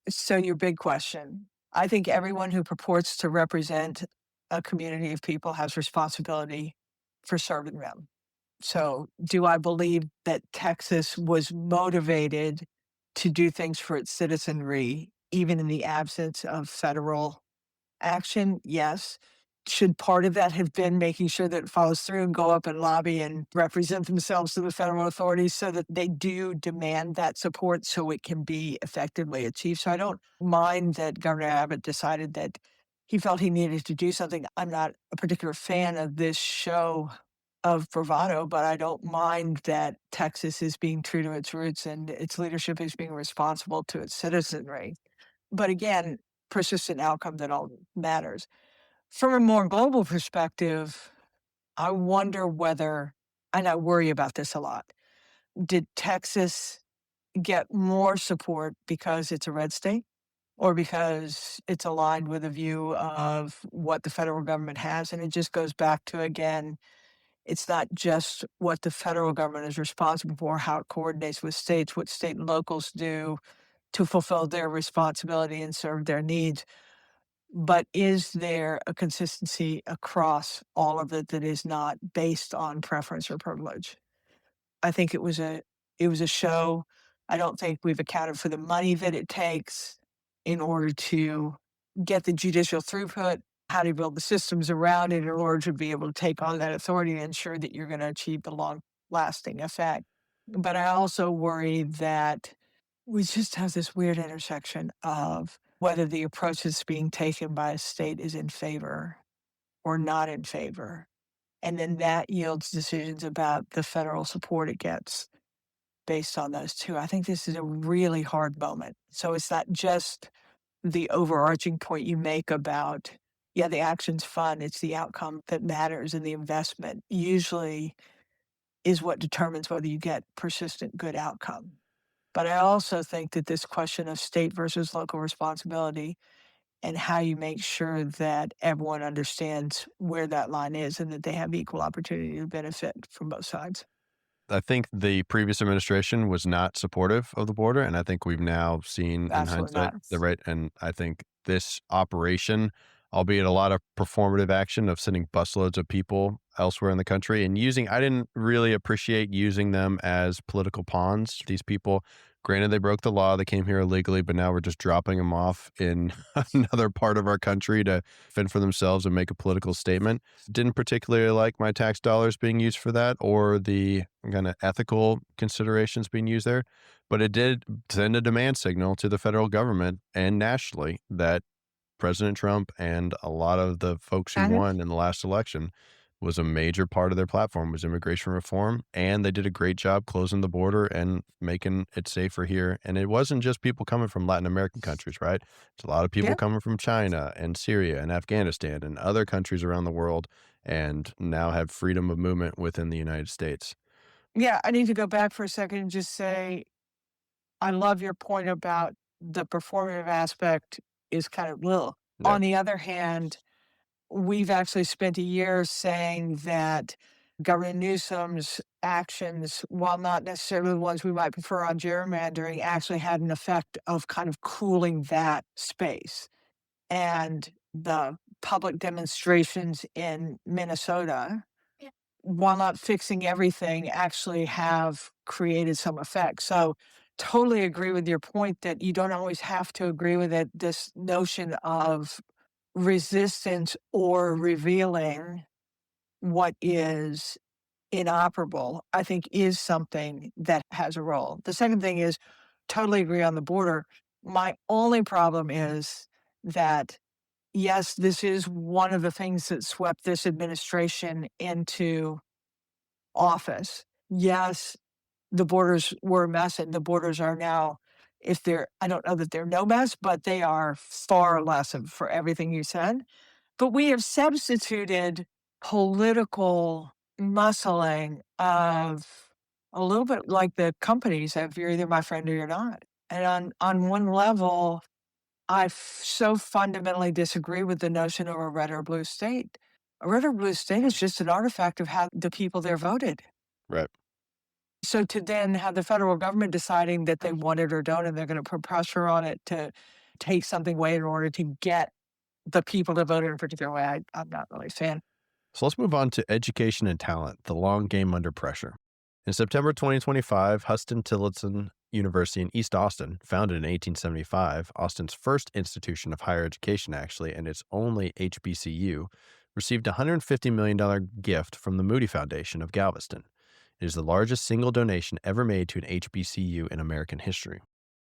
So, your big question, I think everyone who purports to represent a community of people has responsibility for serving them. So, do I believe that Texas was motivated to do things for its citizenry, even in the absence of federal action? Yes. Should part of that have been making sure that it follows through and go up and lobby and represent themselves to the federal authorities so that they do demand that support so it can be effectively achieved? So I don't mind that Governor Abbott decided that he felt he needed to do something. I'm not a particular fan of this show of bravado, but I don't mind that Texas is being true to its roots and its leadership is being responsible to its citizenry. But again, persistent outcome that all matters. From a more global perspective, I wonder whether, and I worry about this a lot, did Texas get more support because it's a red state or because it's aligned with a view of what the federal government has? And it just goes back to, again, It's not just what the federal government is responsible for, how it coordinates with states, what state and locals do to fulfill their responsibility and serve their needs. But is there a consistency across all of it that is not based on preference or privilege? I think it was a show. I don't think we've accounted for the money that it takes in order to get the judicial throughput, how to build the systems around it in order to be able to take on that authority and ensure that you're gonna achieve the long-lasting effect. But I also worry that we just have this weird intersection of whether the approach that's being taken by a state is in favor or not in favor, and then that yields decisions about the federal support it gets based on those 2. I think this is a really hard moment. So it's not just the overarching point you make about, yeah, the action's fun, it's the outcome that matters, and the investment usually is what determines whether you get persistent good outcome. But I also think that this question of state versus local responsibility and how you make sure that everyone understands where that line is and that they have equal opportunity to benefit from both sides. I think the previous administration was not supportive of the border, and I think we've now seen in Absolutely hindsight not. the right. And I think this operation, albeit a lot of performative action of sending busloads of people elsewhere in the country and using, I didn't really appreciate using them as political pawns. These people, granted, they broke the law, they came here illegally, but now we're just dropping them off in another part of our country to fend for themselves and make a political statement. Didn't particularly like my tax dollars being used for that or the kind of ethical considerations being used there. But it did send a demand signal to the federal government and nationally that President Trump and a lot of the folks who Mhm. won in the last election was a major part of their platform was immigration reform. And they did a great job closing the border and making it safer here. And it wasn't just people coming from Latin American countries, right? It's a lot of people Yeah. coming from China and Syria and Afghanistan and other countries around the world and now have freedom of movement within the United States. Yeah, I need to go back for a second and just say, I love your point about the performative aspect is kind of little. Yeah, On the other hand, we've actually spent a year saying that Governor Newsom's actions, while not necessarily the ones we might prefer on gerrymandering, actually had an effect of kind of cooling that space. And the public demonstrations in Minnesota, while not fixing everything, actually have created some effect. So, totally agree with your point that you don't always have to agree with it. This notion of resistance or revealing what is inoperable, I think is something that has a role. The second thing is totally agree on the border. My only problem is that, yes, this is one of the things that swept this administration into office. Yes, the borders were a mess, and the borders are now, if they're, I don't know that they're no mess, but they are far less of for everything you said. But we have substituted political muscling of a little bit like the companies of you're either my friend or you're not. And on one level, so fundamentally disagree with the notion of a red or blue state. A red or blue state is just an artifact of how the people there voted. right. So to then have the federal government deciding that they want it or don't, and they're gonna put pressure on it to take something away in order to get the people to vote in a particular way, I'm not really a fan. So let's move on to education and talent, the long game under pressure. In September 2025, Huston-Tillotson University in East Austin, founded in 1875, Austin's first institution of higher education, actually, and its only HBCU, received a $150 million gift from the Moody Foundation of Galveston. It is the largest single donation ever made to an HBCU in American history.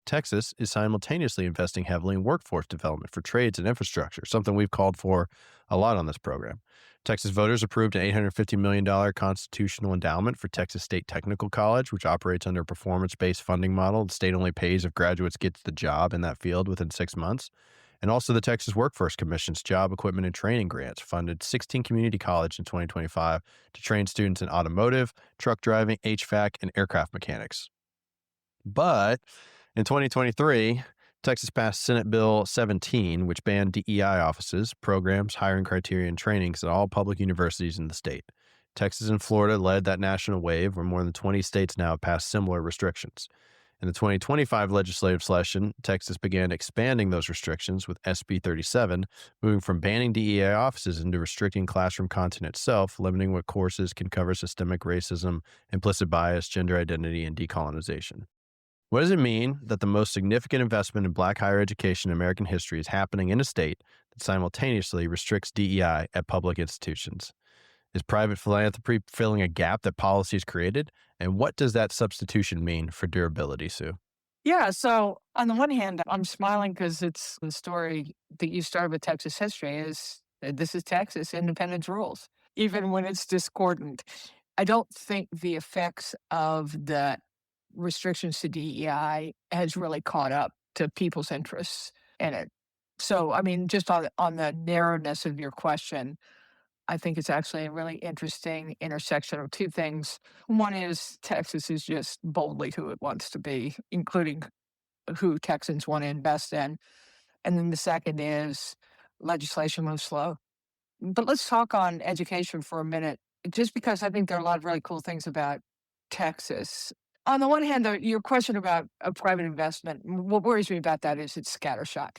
Texas is simultaneously investing heavily in workforce development for trades and infrastructure, something we've called for a lot on this program. Texas voters approved an $850 million constitutional endowment for Texas State Technical College, which operates under a performance-based funding model. The state only pays if graduates get the job in that field within 6 months. And also the Texas Workforce Commission's Job Equipment and Training Grants funded 16 community colleges in 2025 to train students in automotive, truck driving, HVAC, and aircraft mechanics. But in 2023, Texas passed Senate Bill 17, which banned DEI offices, programs, hiring criteria, and trainings at all public universities in the state. Texas and Florida led that national wave, where more than 20 states now have passed similar restrictions. In the 2025 legislative session, Texas began expanding those restrictions with SB 37, moving from banning DEI offices into restricting classroom content itself, limiting what courses can cover systemic racism, implicit bias, gender identity, and decolonization. What does it mean that the most significant investment in Black higher education in American history is happening in a state that simultaneously restricts DEI at public institutions? Is private philanthropy filling a gap that policies created? And what does that substitution mean for durability, Sue? Yeah. So on the one hand, I'm smiling because it's the story that you started with Texas history is this is Texas, independence rules, even when it's discordant. I don't think the effects of the restrictions to DEI has really caught up to people's interests in it. So, I mean, just on the narrowness of your question, I think it's actually a really interesting intersection of two things. One is Texas is just boldly who it wants to be, including who Texans want to invest in. And then the second is legislation moves slow. But let's talk on education for a minute, just because I think there are a lot of really cool things about Texas. On the one hand, though, your question about a private investment, what worries me about that is it's scattershot,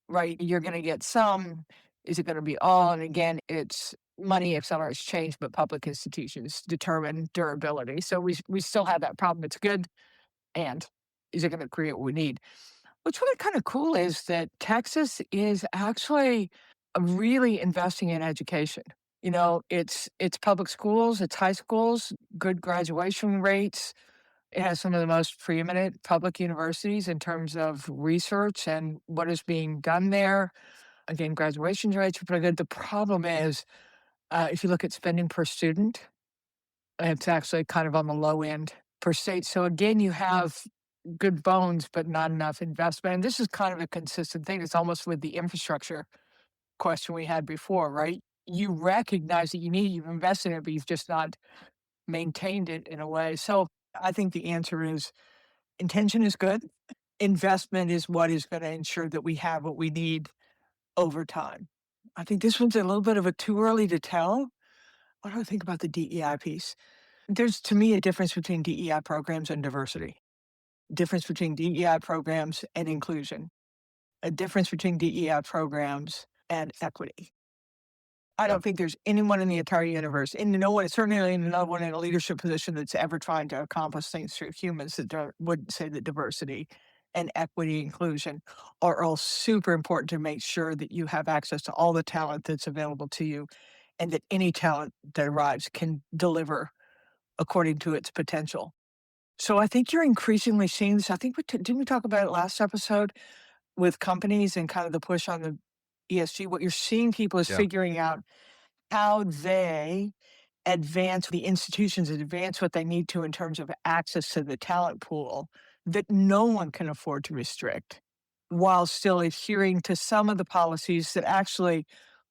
right? You're going to get some. Is it going to be all? And again, it's money accelerates change, but public institutions determine durability. So we still have that problem. It's good. And is it going to create what we need? What's really kind of cool is that Texas is actually really investing in education. You know, it's public schools, it's high schools, good graduation rates. It has some of the most preeminent public universities in terms of research and what is being done there. Again, graduation rates are pretty good. The problem is, if you look at spending per student, it's actually kind of on the low end per state. So again, you have good bones, but not enough investment. And this is kind of a consistent thing. It's almost with the infrastructure question we had before, right? You recognize that you've invested in it, but you've just not maintained it in a way. So I think the answer is intention is good. Investment is what is going to ensure that we have what we need over time. I think this one's a little bit of a too early to tell. What do I think about the DEI piece? There's, to me, a difference between DEI programs and diversity, difference between DEI programs and inclusion, a difference between DEI programs and equity. I Yeah. don't think there's anyone in the entire universe, and no one, certainly no one in a leadership position that's ever trying to accomplish things through humans wouldn't say that diversity and equity inclusion are all super important to make sure that you have access to all the talent that's available to you and that any talent that arrives can deliver according to its potential. So I think you're increasingly seeing this. I think didn't we talk about it last episode with companies and kind of the push on the ESG? What you're seeing people is Yeah. figuring out how they advance the institutions, advance what they need to in terms of access to the talent pool that no one can afford to restrict, while still adhering to some of the policies that actually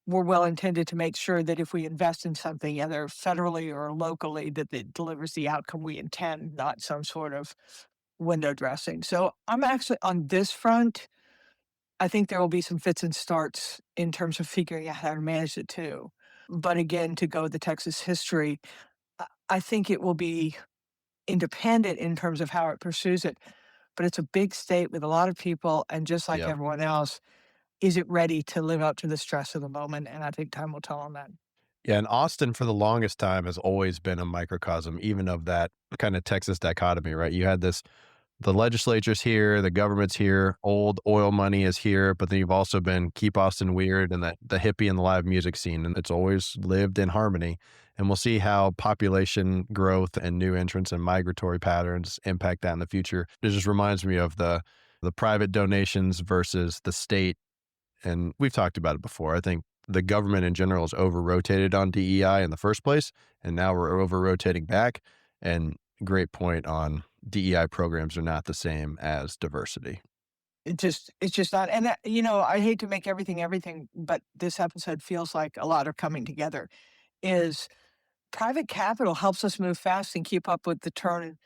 were well intended to make sure that if we invest in something, either federally or locally, that it delivers the outcome we intend, not some sort of window dressing. So I'm actually on this front. I think there will be some fits and starts in terms of figuring out how to manage it too. But again, to go with the Texas history, I think it will be independent in terms of how it pursues it. But it's a big state with a lot of people. And just like Yeah. everyone else, is it ready to live up to the stress of the moment? And I think time will tell on that. Yeah. And Austin, for the longest time, has always been a microcosm, even of that kind of Texas dichotomy, right? You had the legislature's here, the government's here, old oil money is here, but then you've also been keep Austin weird and the hippie and the live music scene, and it's always lived in harmony. And we'll see how population growth and new entrants and migratory patterns impact that in the future. It just reminds me of the private donations versus the state, and we've talked about it before. I think the government in general is over rotated on DEI in the first place, and now we're over rotating back. And great point on DEI programs are not the same as diversity. It's just not. And I hate to make everything, but this episode feels like a lot are coming together. Is private capital helps us move fast and keep up with the turn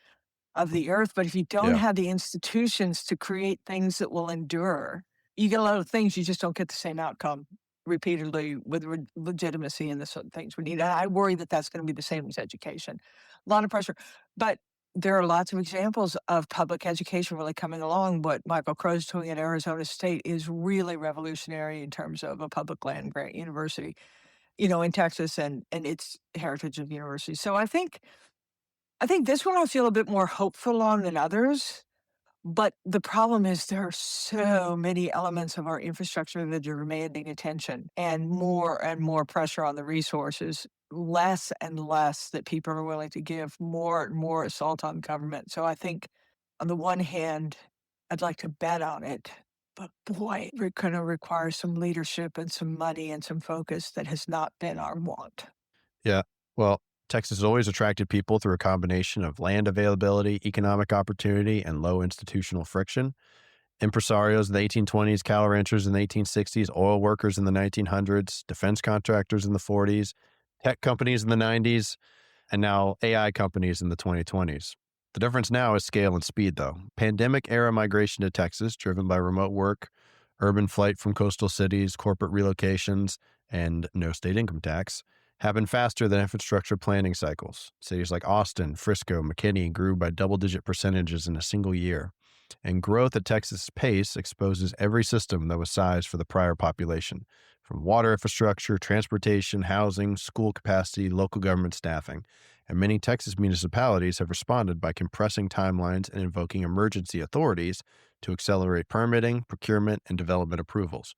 of the earth. But if you don't Yeah. have the institutions to create things that will endure, you get a lot of things, you just don't get the same outcome. repeatedly with legitimacy and the sort of things we need. And I worry that that's going to be the same as education. A lot of pressure. But there are lots of examples of public education really coming along. What Michael Crow's doing at Arizona State is really revolutionary in terms of a public land grant university, in Texas and its heritage of universities. So I think this one I feel a bit more hopeful on than others. But the problem is there are so many elements of our infrastructure that are demanding attention and more pressure on the resources, less and less that people are willing to give, more and more assault on government. So I think on the one hand, I'd like to bet on it, but boy, we're going to require some leadership and some money and some focus that has not been our want. Yeah. Well, Texas has always attracted people through a combination of land availability, economic opportunity, and low institutional friction. Impresarios in the 1820s, cattle ranchers in the 1860s, oil workers in the 1900s, defense contractors in the 40s, tech companies in the 90s, and now AI companies in the 2020s. The difference now is scale and speed, though. Pandemic era migration to Texas, driven by remote work, urban flight from coastal cities, corporate relocations, and no state income tax, happened faster than infrastructure planning cycles. Cities like Austin, Frisco, McKinney grew by double-digit percentages in a single year. And growth at Texas' pace exposes every system that was sized for the prior population, from water infrastructure, transportation, housing, school capacity, local government staffing. And many Texas municipalities have responded by compressing timelines and invoking emergency authorities to accelerate permitting, procurement, and development approvals.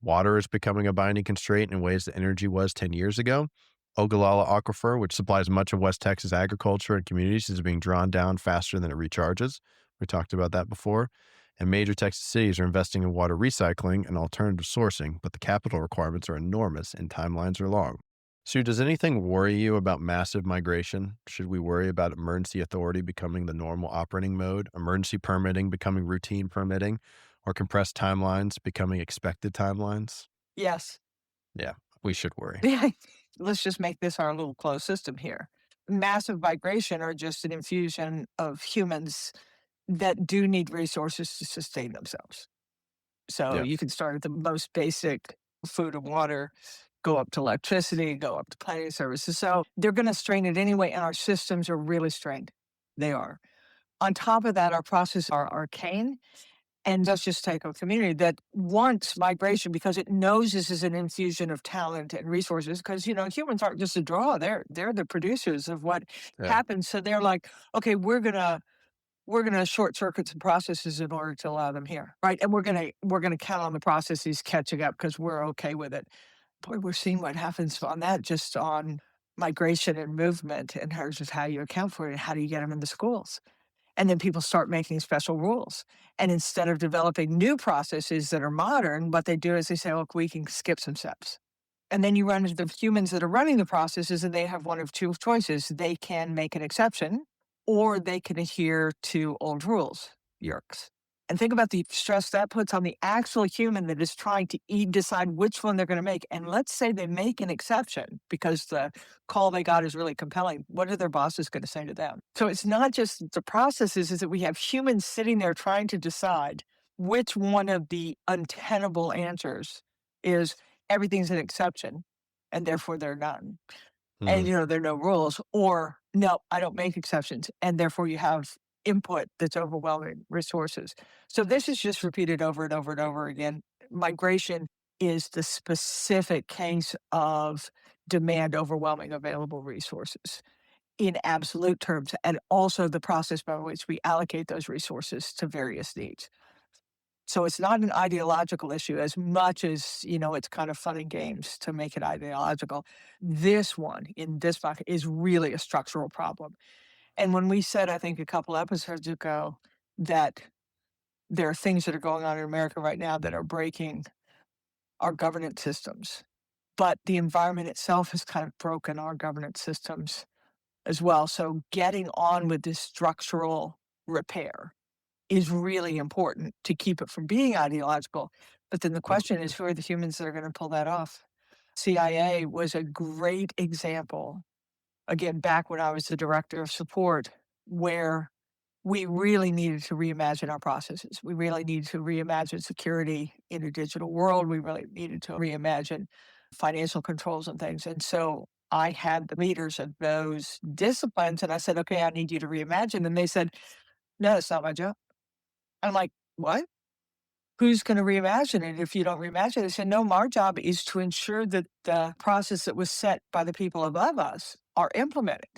Water is becoming a binding constraint in ways that energy was 10 years ago. Ogallala Aquifer, which supplies much of West Texas agriculture and communities, is being drawn down faster than it recharges. We talked about that before. And major Texas cities are investing in water recycling and alternative sourcing, but the capital requirements are enormous and timelines are long. Sue, does anything worry you about massive migration? Should we worry about emergency authority becoming the normal operating mode, emergency permitting becoming routine permitting, or compressed timelines becoming expected timelines? Yes. Yeah, we should worry. Yeah. Let's just make this our little closed system here. Massive migration are just an infusion of humans that do need resources to sustain themselves. So Yeah. you can start at the most basic food and water, go up to electricity, go up to planning services. So they're going to strain it anyway, and our systems are really strained. They are. On top of that, our processes are arcane. And let's just take a community that wants migration because it knows this is an infusion of talent and resources. Because humans aren't just a draw; they're the producers of what Yeah. happens. So they're like, okay, we're gonna short circuit some processes in order to allow them here, right? And we're gonna count on the processes catching up because we're okay with it. Boy, we're seeing what happens on that just on migration and movement in terms of how you account for it and how do you get them into schools. And then people start making special rules. And instead of developing new processes that are modern, what they do is they say, look, we can skip some steps. And then you run into the humans that are running the processes, and they have one of two choices. They can make an exception, or they can adhere to old rules, yerks. And think about the stress that puts on the actual human that is trying to decide which one they're going to make. And let's say they make an exception because the call they got is really compelling. What are their bosses going to say to them? So it's not just the processes, is that we have humans sitting there trying to decide which one of the untenable answers is everything's an exception and therefore they're none. And, Mhm. there are no rules, or no, I don't make exceptions. And therefore you have input that's overwhelming resources. So this is just repeated over and over and over again. Migration is the specific case of demand overwhelming available resources in absolute terms, and also the process by which we allocate those resources to various needs. So it's not an ideological issue as much as, it's kind of fun and games to make it ideological. This one in this bucket is really a structural problem. And when we said, I think a couple episodes ago, that there are things that are going on in America right now that are breaking our governance systems, but the environment itself has kind of broken our governance systems as well. So getting on with this structural repair is really important to keep it from being ideological. But then the question is, who are the humans that are going to pull that off? CIA was a great example, again, back when I was the director of support, where we really needed to reimagine our processes. We really needed to reimagine security in a digital world. We really needed to reimagine financial controls and things. And so I had the leaders of those disciplines and I said, okay, I need you to reimagine. And they said, no, that's not my job. I'm like, what? Who's going to reimagine it if you don't reimagine it? They said, no, our job is to ensure that the process that was set by the people above us are implemented.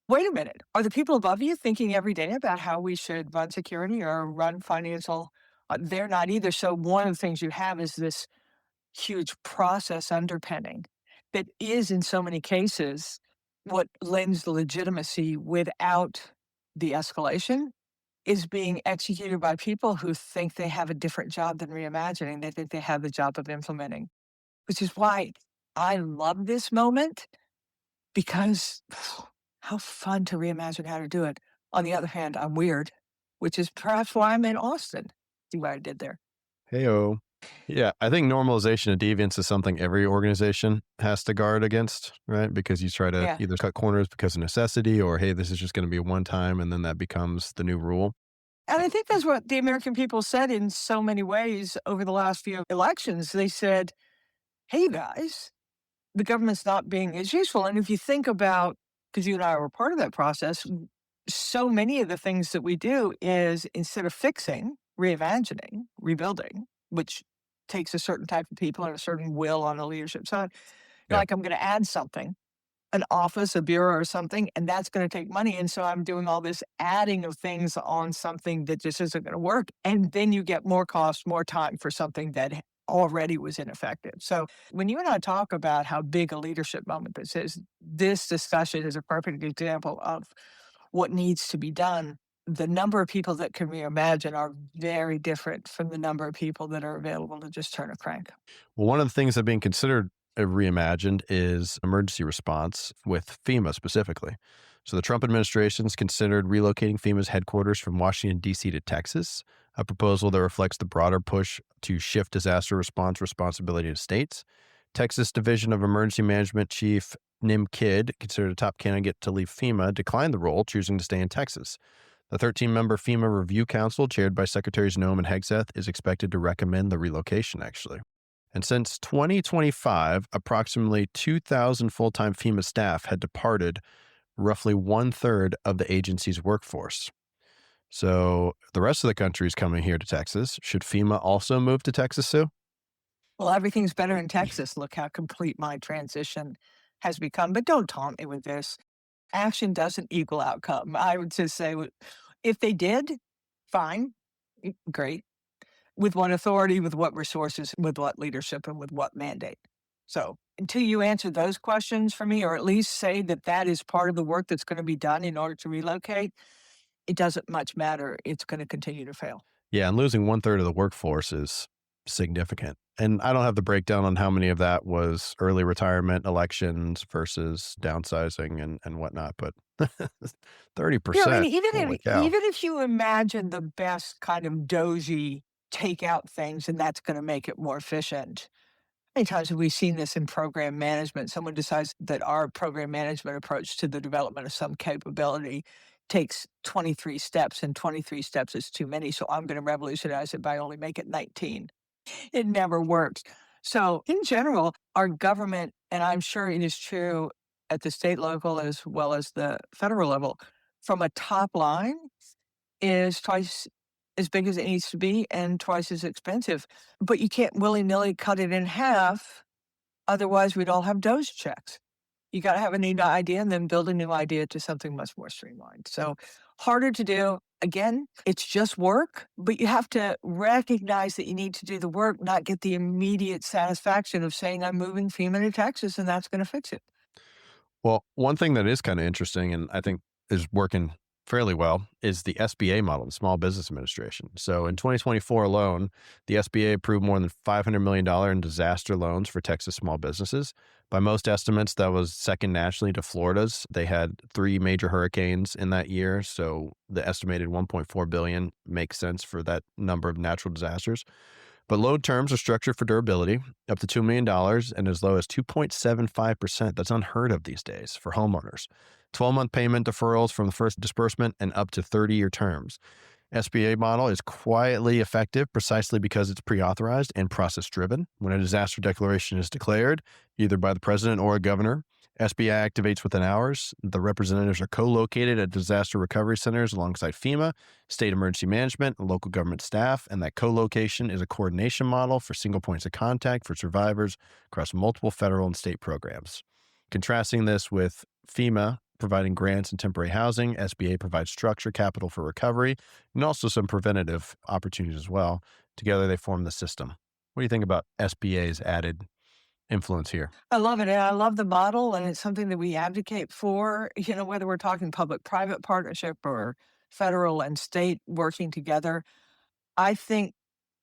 Wait a minute. Are the people above you thinking every day about how we should run security or run financial? They're not either. So one of the things you have is this huge process underpinning that is, in so many cases, what lends the legitimacy without the escalation is being executed by people who think they have a different job than reimagining. They think they have the job of implementing, which is why I love this moment because how fun to reimagine how to do it. On the other hand, I'm weird, which is perhaps why I'm in Austin. See what I did there. Heyo. Yeah, I think normalization of deviance is something every organization has to guard against, right? Because you try to Yeah. either cut corners because of necessity or, hey, this is just going to be a one time, and then that becomes the new rule. And I think that's what the American people said in so many ways over the last few elections. They said, hey, you guys, the government's not being as useful. And if you think about, because you and I were part of that process, so many of the things that we do is instead of fixing, reimagining, rebuilding, which takes a certain type of people and a certain will on the leadership side, Yeah. like I'm going to add something, an office, a bureau or something, and that's going to take money. And so I'm doing all this adding of things on something that just isn't going to work. And then you get more cost, more time for something that already was ineffective. So when you and I talk about how big a leadership moment this is, this discussion is a perfect example of what needs to be done. The number of people that can reimagine are very different from the number of people that are available to just turn a crank. Well, one of the things that being considered reimagined is emergency response with FEMA specifically. So the Trump administration's considered relocating FEMA's headquarters from Washington, D.C. to Texas, a proposal that reflects the broader push to shift disaster response responsibility to states. Texas Division of Emergency Management Chief Nim Kidd, considered a top candidate to leave FEMA, declined the role, choosing to stay in Texas. The 13-member FEMA Review Council, chaired by Secretaries Noem and Hegseth, is expected to recommend the relocation, actually. And since 2025, approximately 2,000 full-time FEMA staff had departed, roughly 1/3 of the agency's workforce. So the rest of the country is coming here to Texas. Should FEMA also move to Texas, Sue? Well, everything's better in Texas. Look how complete my transition has become. But don't taunt me with this. Action doesn't equal outcome. I would just say, if they did, fine, great. With what authority, with what resources, with what leadership, and with what mandate. So until you answer those questions for me, or at least say that that is part of the work that's going to be done in order to relocate, it doesn't much matter. It's going to continue to fail. Yeah, and losing 1/3 of the workforce is significant. And I don't have the breakdown on how many of that was early retirement elections versus downsizing and whatnot, but Yeah, I mean, 30%. Holy cow. even if you imagine the best kind of dozy take out things, and that's going to make it more efficient. Many times have we seen this in program management? Someone decides that our program management approach to the development of some capability takes 23 steps, and 23 steps is too many. So I'm going to revolutionize it by only make it 19. It never works. So in general, our government, and I'm sure it is true at the state level as well as the federal level, from a top line is twice as big as it needs to be and twice as expensive. But you can't willy-nilly cut it in half. Otherwise, we'd all have Doge checks. You got to have a new idea and then build a new idea to something much more streamlined. So harder to do. Again, it's just work, but you have to recognize that you need to do the work, not get the immediate satisfaction of saying, I'm moving FEMA to Texas and that's going to fix it. Well, one thing that is kind of interesting and I think is working fairly well is the SBA model, the Small Business Administration. So in 2024 alone, the SBA approved more than $500 million in disaster loans for Texas small businesses. By most estimates, that was second nationally to Florida's. They had 3 major hurricanes in that year, so the estimated $1.4 billion makes sense for that number of natural disasters. But loan terms are structured for durability, up to $2 million and as low as 2.75%. That's unheard of these days for homeowners. 12-month payment deferrals from the first disbursement, and up to 30-year terms. SBA model is quietly effective precisely because it's pre-authorized and process-driven. When a disaster declaration is declared, either by the president or a governor, SBA activates within hours. The representatives are co-located at disaster recovery centers alongside FEMA, state emergency management, and local government staff, and that co-location is a coordination model for single points of contact for survivors across multiple federal and state programs. Contrasting this with FEMA providing grants and temporary housing, SBA provides structure, capital for recovery, and also some preventative opportunities as well. Together, they form the system. What do you think about SBA's added influence here? I love it. And I love the model, and it's something that we advocate for, whether we're talking public private partnership or federal and state working together. I think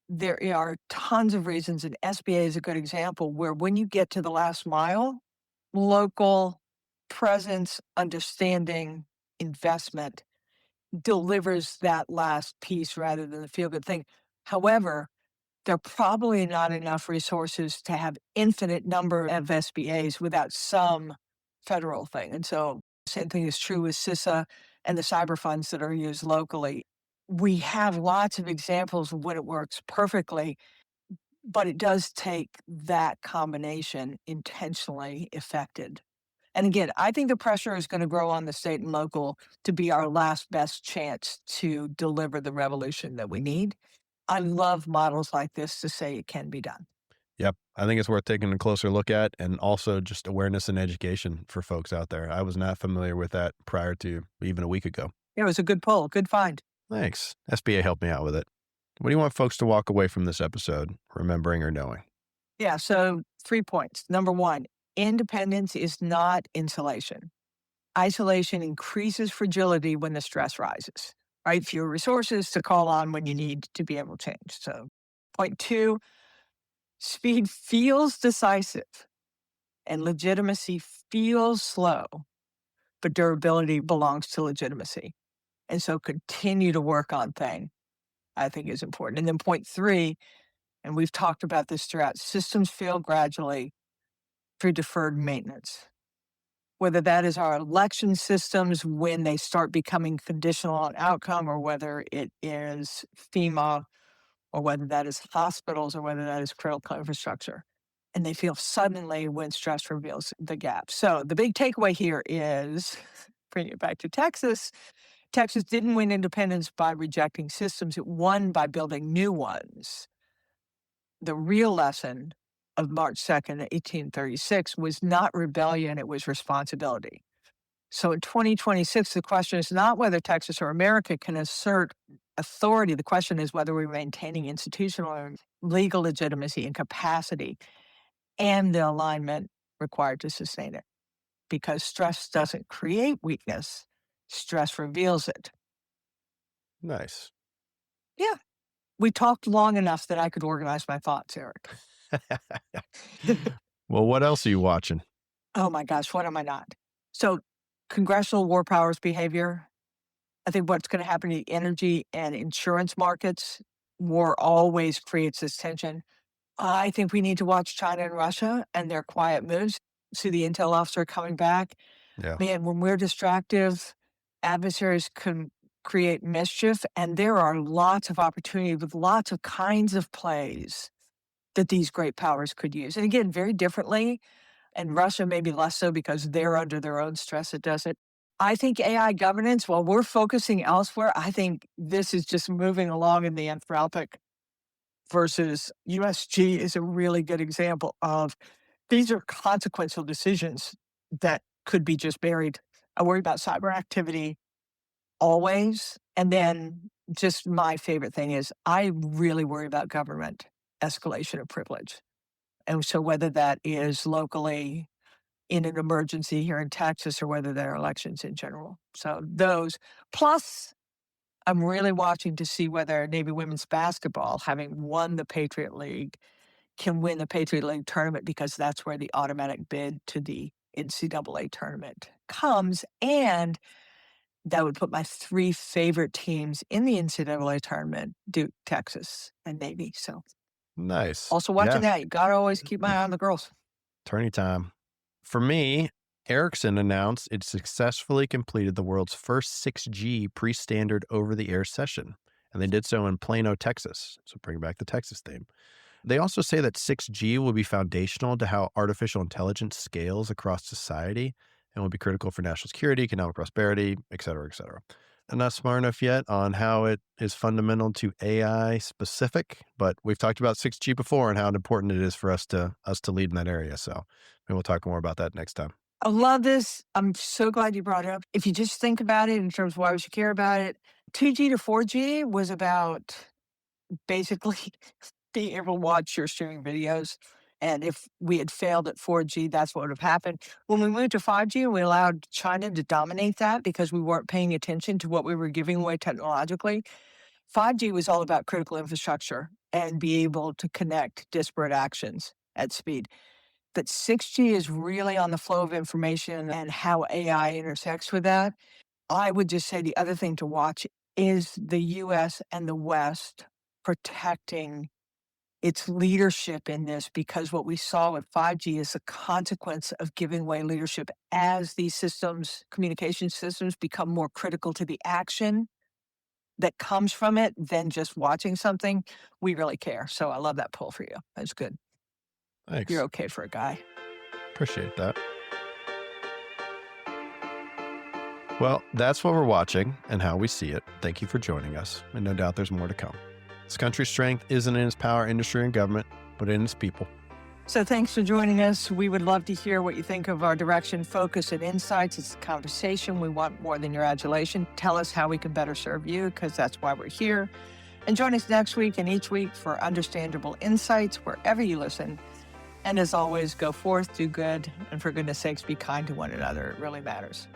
there are tons of reasons, and SBA is a good example where when you get to the last mile, local presence, understanding, investment delivers that last piece rather than the feel good thing. However, there are probably not enough resources to have infinite number of SBAs without some federal thing. And so same thing is true with CISA and the cyber funds that are used locally. We have lots of examples of when it works perfectly, but it does take that combination intentionally effected. And again, I think the pressure is going to grow on the state and local to be our last best chance to deliver the revolution that we need. I love models like this to say it can be done. Yep. I think it's worth taking a closer look at, and also just awareness and education for folks out there. I was not familiar with that prior to even a week ago. It was a good poll, good find. Thanks. SBA helped me out with it. What do you want folks to walk away from this episode remembering or knowing? Yeah, so 3 points. Number one, independence is not insulation. Isolation increases fragility when the stress rises, right? Fewer resources to call on when you need to be able to change. So, point two, speed feels decisive and legitimacy feels slow, but durability belongs to legitimacy. And so, continue to work on thing, I think is important. And then point three, and we've talked about this throughout, systems fail gradually through deferred maintenance. Whether that is our election systems when they start becoming conditional on outcome, or whether it is FEMA, or whether that is hospitals, or whether that is critical infrastructure. And they feel suddenly when stress reveals the gap. So the big takeaway here is, bring it back to Texas, Texas didn't win independence by rejecting systems. It won by building new ones. The real lesson of March 2nd, 1836 was not rebellion, it was responsibility. So in 2026, the question is not whether Texas or America can assert authority. The question is whether we're maintaining institutional and legal legitimacy and capacity and the alignment required to sustain it. Because stress doesn't create weakness, stress reveals it. Nice. Yeah. We talked long enough that I could organize my thoughts, Eric. Well, what else are you watching? Oh my gosh, what am I not? So, congressional war powers behavior. I think what's going to happen to the energy and insurance markets, war always creates this tension. I think we need to watch China and Russia and their quiet moves. See the intel officer coming back. Yeah. Man, when we're distractive, adversaries can create mischief, and there are lots of opportunity with lots of kinds of plays that these great powers could use. And again, very differently. And Russia maybe less so because they're under their own stress. It doesn't. I think AI governance, while we're focusing elsewhere, I think this is just moving along in the Anthropic versus USG is a really good example of these are consequential decisions that could be just buried. I worry about cyber activity always. And then just my favorite thing is I really worry about government escalation of privilege. And so whether that is locally in an emergency here in Texas or whether they're elections in general. So those. Plus, I'm really watching to see whether Navy women's basketball, having won the Patriot League, can win the Patriot League tournament because that's where the automatic bid to the NCAA tournament comes. And that would put my three favorite teams in the NCAA tournament, Duke, Texas, and Navy. So Nice. also watching Yeah. that. You got to always keep my eye on the girls. Tourney time. For me, Ericsson announced it successfully completed the world's first 6G pre-standard over-the-air session, and they did so in Plano, Texas. So bring back the Texas theme. They also say that 6G will be foundational to how artificial intelligence scales across society and will be critical for national security, economic prosperity, et cetera, et cetera. I'm not smart enough yet on how it is fundamental to AI specific, but we've talked about 6G before and how important it is for us to lead in that area. So maybe we'll talk more about that next time. I love this. I'm so glad you brought it up. If you just think about it in terms of why we should care about it, 2G to 4G was about basically being able to watch your streaming videos. And if we had failed at 4G, that's what would have happened. When we moved to 5G, we allowed China to dominate that because we weren't paying attention to what we were giving away technologically. 5G was all about critical infrastructure and be able to connect disparate actions at speed. But 6G is really on the flow of information and how AI intersects with that. I would just say the other thing to watch is the US and the West protecting its leadership in this, because what we saw with 5G is a consequence of giving away leadership as these systems, communication systems, become more critical to the action that comes from it than just watching something. We really care. So I love that poll for you. That's good. Thanks. You're okay for a guy. Appreciate that. Well, that's what we're watching and how we see it. Thank you for joining us, and no doubt there's more to come. This country's strength isn't in its power, industry, and government, but in its people. So thanks for joining us. We would love to hear what you think of our direction, focus, and insights. It's a conversation. We want more than your adulation. Tell us how we can better serve you, because that's why we're here. And join us next week and each week for understandable insights wherever you listen. And as always, go forth, do good, and for goodness sakes, be kind to one another. It really matters.